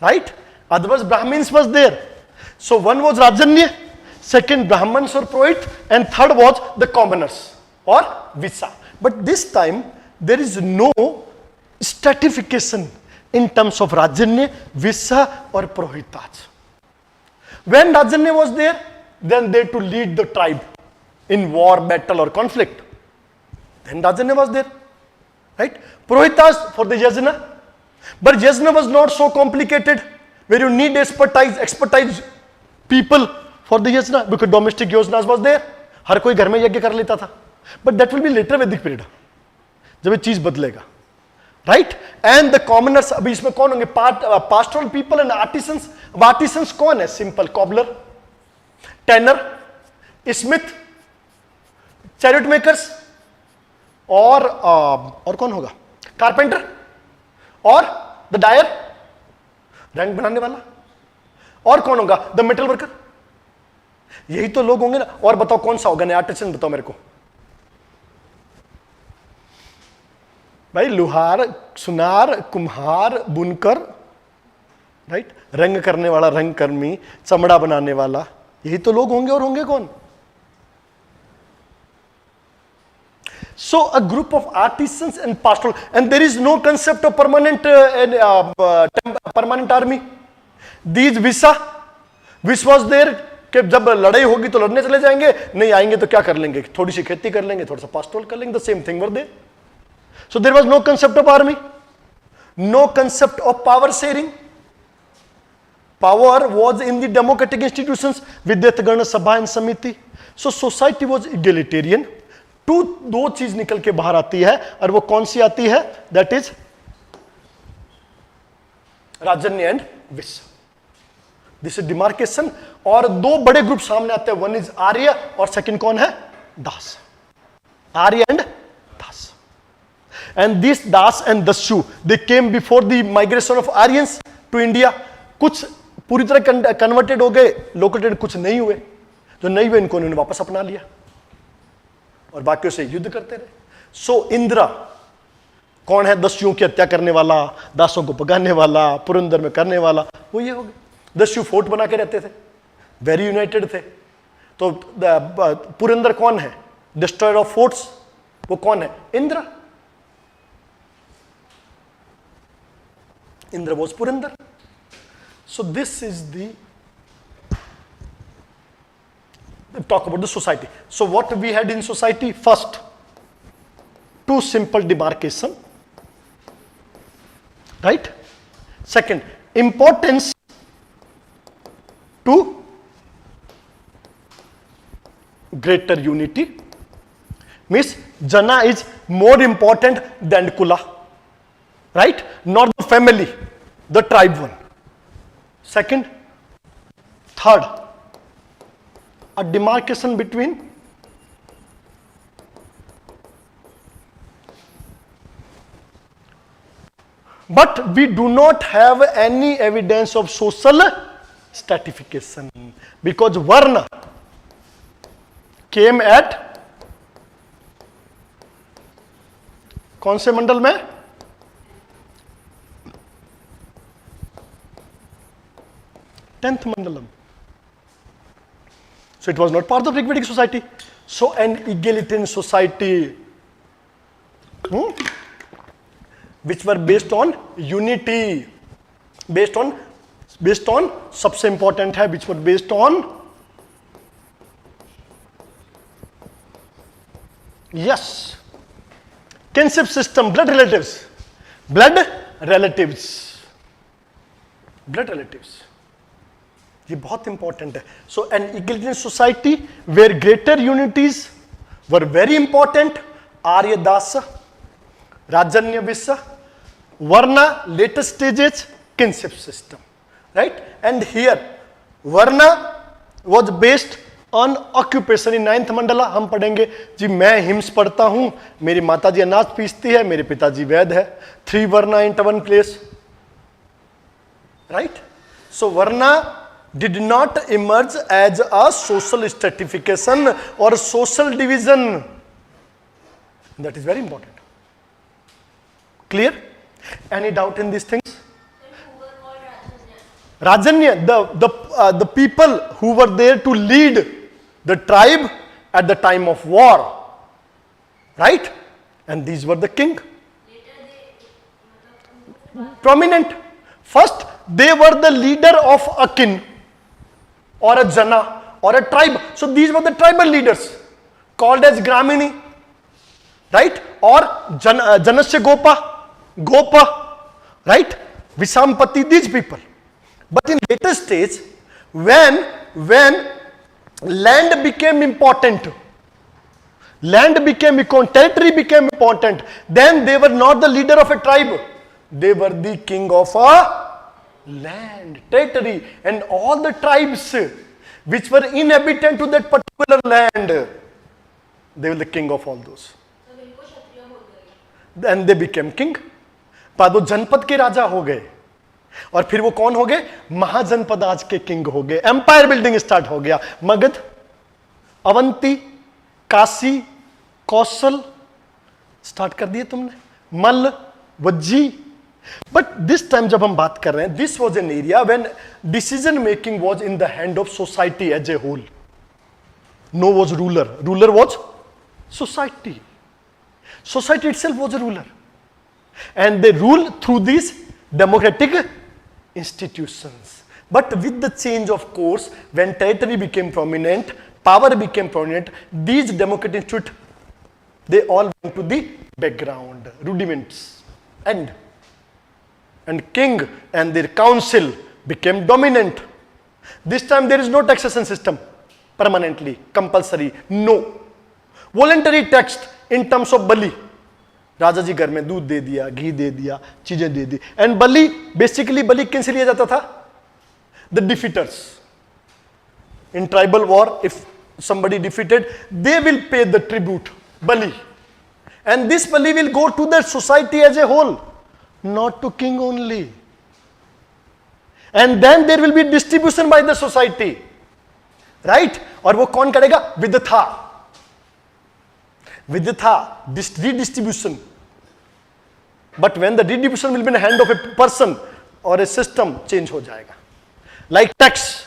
right? Otherwise Brahmins was there. So one was Rajanya, second Brahmins or Purohit, and third was the commoners or Visa. But this time there is no stratification in terms of Rajanya, Visa or Purohitas. When Rajanya was there, then they to lead the tribe in war, battle or conflict. Then Rajanya was there, right? Purohitas for the yajna. But yajna was not so complicated where you need expertise people for the yajna, because domestic yojnas was there. हर कोई घर में यज्ञ कर लेता था. But that will be later Vedic period, जब ये चीज बदलेगा, right? And the commoners, अभी इसमें कौन होंगे? Pastoral people and artisans. अब artisans कौन है? Simple cobbler, tanner, smith, chariot makers, और कौन होगा? Carpenter और the dyer, रंग बनाने वाला, और कौन होगा? The metal worker. यही तो लोग होंगे ना. और बताओ कौन सा होगा? नया आर्टिसन बताओ मेरे को भाई. लुहार, सुनार, कुम्हार, बुनकर, राइट? रंग करने वाला रंगकर्मी, चमड़ा बनाने वाला, यही तो लोग होंगे. और होंगे कौन? So a group of artisans and pastoral, and there is no concept of permanent army. These Visa, which was there, कि जब लड़ाई होगी तो लड़ने चले जाएंगे, नहीं आएंगे तो क्या कर लेंगे? थोड़ी सी खेती कर लेंगे, थोड़ा सा पास्टोरल कर लेंगे. The same thing were there. So there was no concept of army, no concept of power sharing. Power was in the democratic institutions, Vidyat Gana Sabha and Samiti. So society was egalitarian. दो चीज निकल के बाहर आती है, और वो कौन सी आती है? दैट इज राजन्य एंड विश्व. This is demarcation. और दो बड़े ग्रुप सामने आते हैं. वन इज आर्य और सेकंड कौन है? Dasa. Arya and Dasa. And this Dasa and Dasyu, they came before the migration of Aryans to India. कुछ पूरी तरह कन्वर्टेड हो गए, लोकेटेड कुछ नहीं हुए. जो नहीं हुए इनको उन्होंने वापस अपना लिया और बाकियों से युद्ध करते रहे. सो इंद्र कौन है? दस्युओं की हत्या करने वाला, दासों को भगाने वाला, पुरंदर में करने वाला, वो ये हो गए. दस्यु फोर्ट बना के रहते थे, वेरी यूनाइटेड थे. तो पुरंदर कौन है? Destroyer of forts. वो कौन है? Indra. Indra was Purandar. So this is the talk about the society. So what we had in society? First, two simple demarcation, right? Second, importance to greater unity, means jana is more important than kula, right? Not the family, the tribe one. Second, third, a demarcation between but we do not have any evidence of social stratification, because varna came at कौन से मंडल में? Tenth Mandalam. So it was not part of the Vedic society. So an egalitarian society, which were based on unity, based on सबसे important है, which were based on yes, kinship system, blood relatives. ये बहुत important है. So an egalitarian society where greater unities were very important. Arya Dasa, Rajanya Vishva, varna latest stages, kinship system, right? And here varna was based on occupation. In 9th Mandala हम पढ़ेंगे जी. मैं hymns पढ़ता हूं, मेरी माताजी अनाज पीसती है, मेरे पिताजी वैद है. 3 varna in 1 place, right? So varna did not emerge as a social stratification or social division. That is very important. Clear? Any doubt in these things? Rajanya, the people who were there to lead the tribe at the time of war, right? And these were the king. Prominent. First, they were the leader of a kin or a jana or a tribe. So these were the tribal leaders called as Gramini, right? Or Janasya Gopa, right? Visampati, these people. But in later stage, when land became important, territory became important, then they were not the leader of a tribe. They were the king of a land, territory, and all the tribes which were inhabitant to that particular land, they were the king of all those. And they became king. पर वो जनपद के राजा हो गए और फिर वो कौन हो गए? महाजनपद आज के किंग हो गए. एम्पायर बिल्डिंग स्टार्ट हो गया. मगध, अवंती, काशी, कौशल स्टार्ट कर दिए तुमने, Malla, Vajji. But this time जब हम बात कर रहे हैं, this was an area when decision making was in the hand of society as a whole. No was ruler, ruler was society. Society itself was a ruler, and they rule through these democratic institutions. But with the change of course, when territory became prominent, power became prominent, these democratic institutes, they all went to the background, rudiments, and king and their council became dominant. This time there is no taxation system permanently compulsory, no. Voluntary tax in terms of बलि. राजा जी घर में दूध दे दिया, घी दे दिया, चीजें दे दी. And Bali, basically बलि किन से लिया जाता था? The defeaters. In tribal war, if somebody defeated, they will pay the tribute, bali. And this bali will go to the society as a whole, not to king only. And then there will be distribution by the society, right? और वो कौन करेगा? विदथा. Viditha, redistribution. But when the redistribution will be in the hand of a person or a system, change हो जाएगा. Like tax.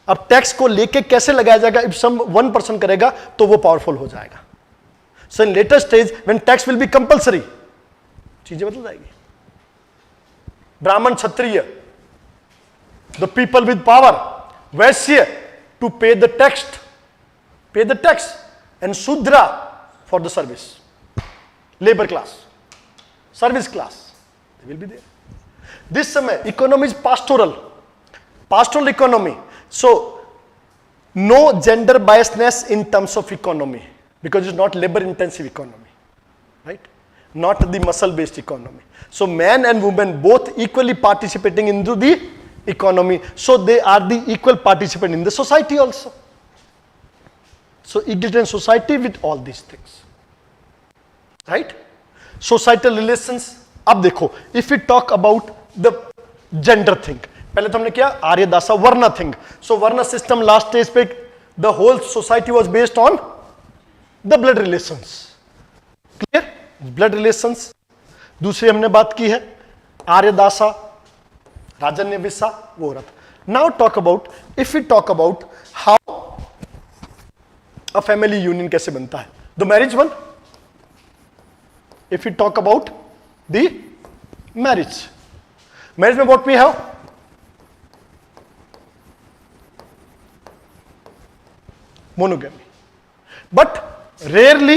अब tax को लेके कैसे लगाया जाएगा? If some one person करेगा तो वो powerful हो जाएगा. So in later stage, when tax will be compulsory, चीजें बदल जाएगी. Brahman, Kshatriya, the people with power, Vaishya, to pay the tax, and Shudra for the service. Labor class, service class, they will be there. This समय economy is pastoral economy. So no gender biasness in terms of economy, because it's not labor intensive economy, right? Not the muscle based economy. So man and woman both equally participating into the economy. So they are the equal participant in the society also. So egalitarian society with all these things, right? Societal relations. अब देखो, if we talk about the gender thing, पहले तो हमने किया आर्य दासा वर्णा thing. So varna system last stage पे the whole society was based on the blood relations. Clear? Blood relations. दूसरी हमने बात की है आर्य दासा, राजन्य विसा, वो रथ. Now talk about, if you talk about how a family union कैसे बनता है, the marriage one. If you talk about the marriage में what we have? Monogamy, but rarely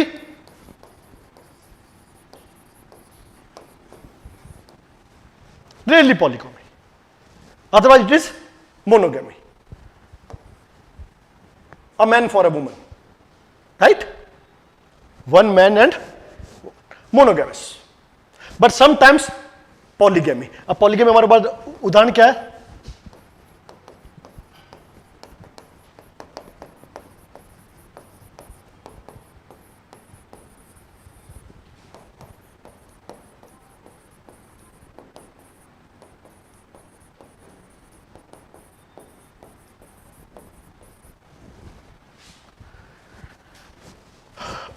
polygamy. Otherwise it is monogamy. A man for a woman, right? One man and monogamous. But sometimes polygamy. अब polygamy हमारे पास उदाहरण क्या है?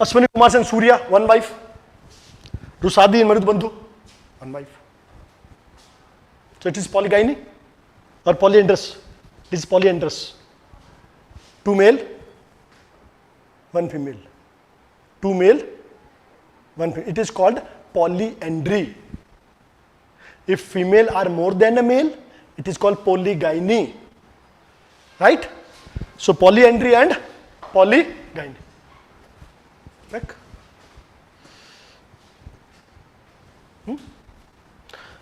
Ashwini Kumar Sen Surya, one wife. Rusadi and Marut Bandhu, one wife. So it is polygyny or polyandrous. It is polyandrous. 2 male, 1 female. 2 male, 1 female. It is called polyandry. If female are more than a male, it is called polygyny. Right? So polyandry and polygyny. Right?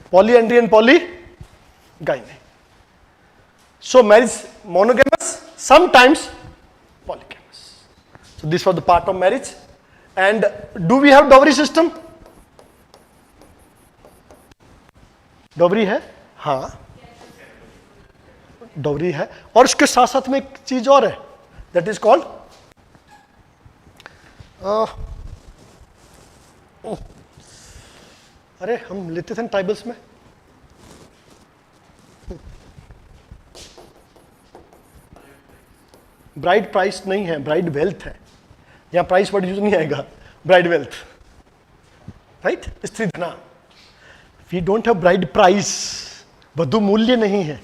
Polyandry and polygyny. So marriage monogamous, sometimes polygamous. So this was the part of marriage. And do we have dowry system? Dowry है, हाँ dowry है, और उसके साथ साथ में एक चीज और है, दैट इज कॉल्ड अरे हम लेते थे ट्राइबल्स में, ब्राइड प्राइस नहीं है, ब्राइड वेल्थ है. यहां प्राइस वर्ड यूज नहीं आएगा, bride wealth. Right, stri dhana. We don't have bride price, वधु मूल्य नहीं है,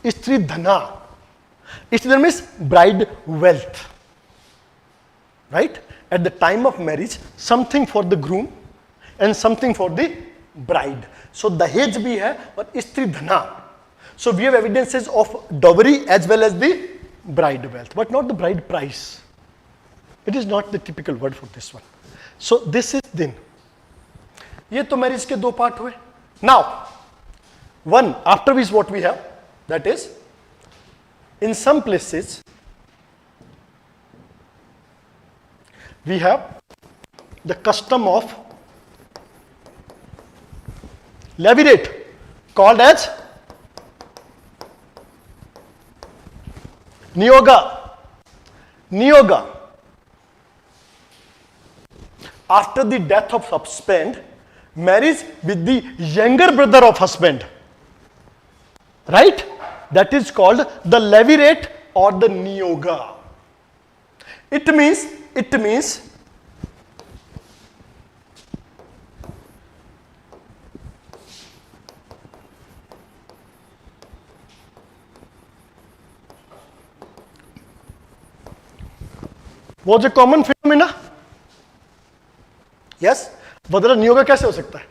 stri dhana. Stri dhan means bride wealth. Right, at the time of marriage something for the groom and something for the bride. So दहेज भी है और stri dhana. So we have evidences of dowry as well as the bride wealth, but not the bride price. It is not the typical word for this one. So this is then. ये तो marriage के 2 part हुए. Now, one after which what we have, that is, in some places we have the custom of levirate, called as niyoga. Niyoga. After the death of husband, marriage with the younger brother of husband. Right? That is called the levirate or the niyoga. It means was a common phenomena. Yes, बदला नियोगा कैसे हो सकता है?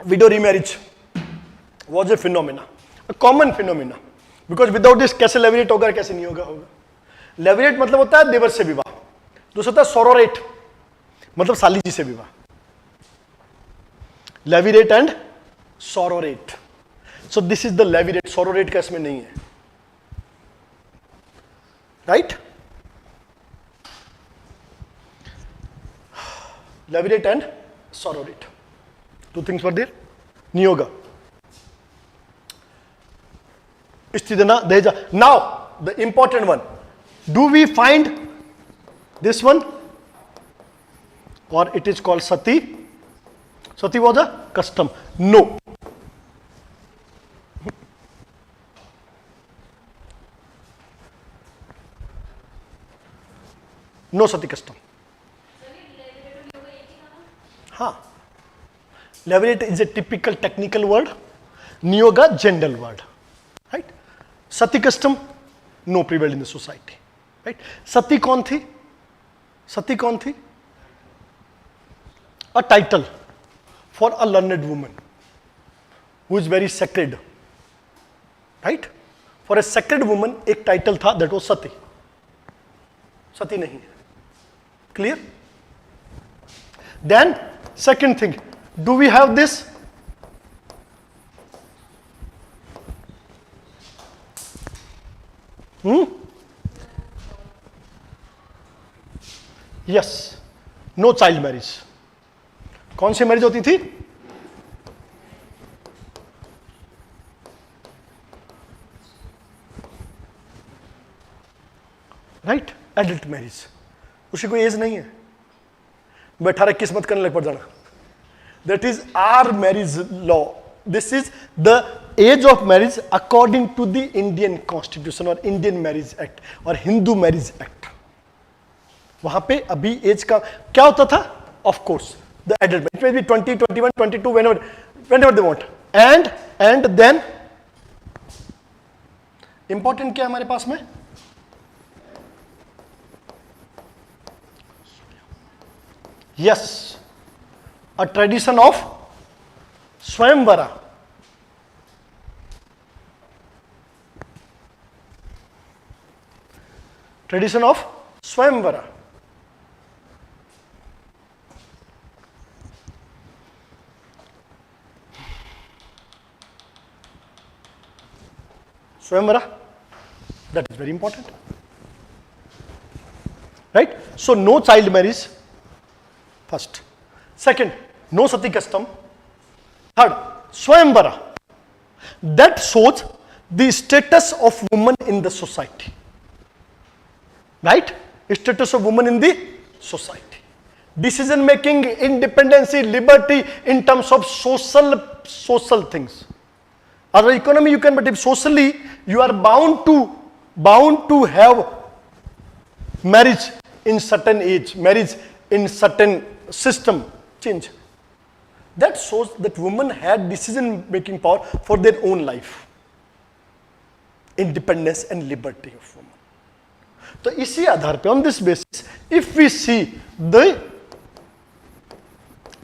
Widow remarriage was a phenomena, a common phenomena, because without this कैसे levirate होगा, कैसे नियोगा होगा? Levirate मतलब होता है देवर से विवाह, दूसरा होता है sororate, मतलब साली जी से विवाह. Levirate and sororate. So this is the levirate. sororate का इसमें नहीं है. Right? Levirate and sororate. 2 things were there. Niyoga. Istidana, Deja. Now, the important one. Do we find this one? Or it is called sati? Sati was a custom. No. No sati custom. हाँ, levirate is a typical technical word. Niyoga general word. Right? Sati custom no prevailed in the society. Right? Sati कौन थी? Sati कौन थी? A title for a learned woman who is very sacred. Right? For a sacred woman एक title था, that was sati. Sati नहीं है. Clear? Then second thing, do we have this? Yes. No child marriage. कौन सी marriage होती थी? Right, adult marriage. उसकी कोई as नहीं है, 18-21 मत करने लग पड़ जाना. That is our marriage law this is the age of marriage according to the Indian Constitution or Indian Marriage Act or Hindu Marriage Act. वहां पे अभी एज का क्या होता था? Of course, the adult, it may be 20, 21, 22, whenever they want. And then important क्या है हमारे पास में? Yes, a tradition of Swayamvara. Tradition of Swayamvara. Swayamvara, that is very important. Right? So, no child marriage, first. Second, no sati custom. Third, Swayamvara. That shows the status of woman in the society. Right? Status of woman in the society. Decision making, independency, liberty in terms of social things. Other economy you can, but if socially you are bound to have marriage in certain age, marriage in certain system, change. That shows that women had decision making power for their own life. Independence and liberty of women. तो इसी आधार पे, on this basis, if we see the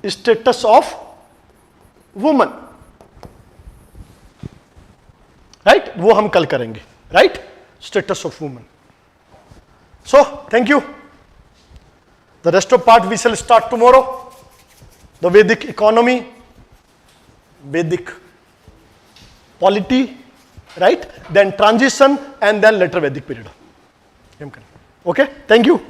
status of woman, right, वो हम कल करेंगे, right, status of woman. So thank you. The rest of part we shall start tomorrow. The Vedic economy, Vedic polity, right, then transition, and then later Vedic period. Okay, thank you.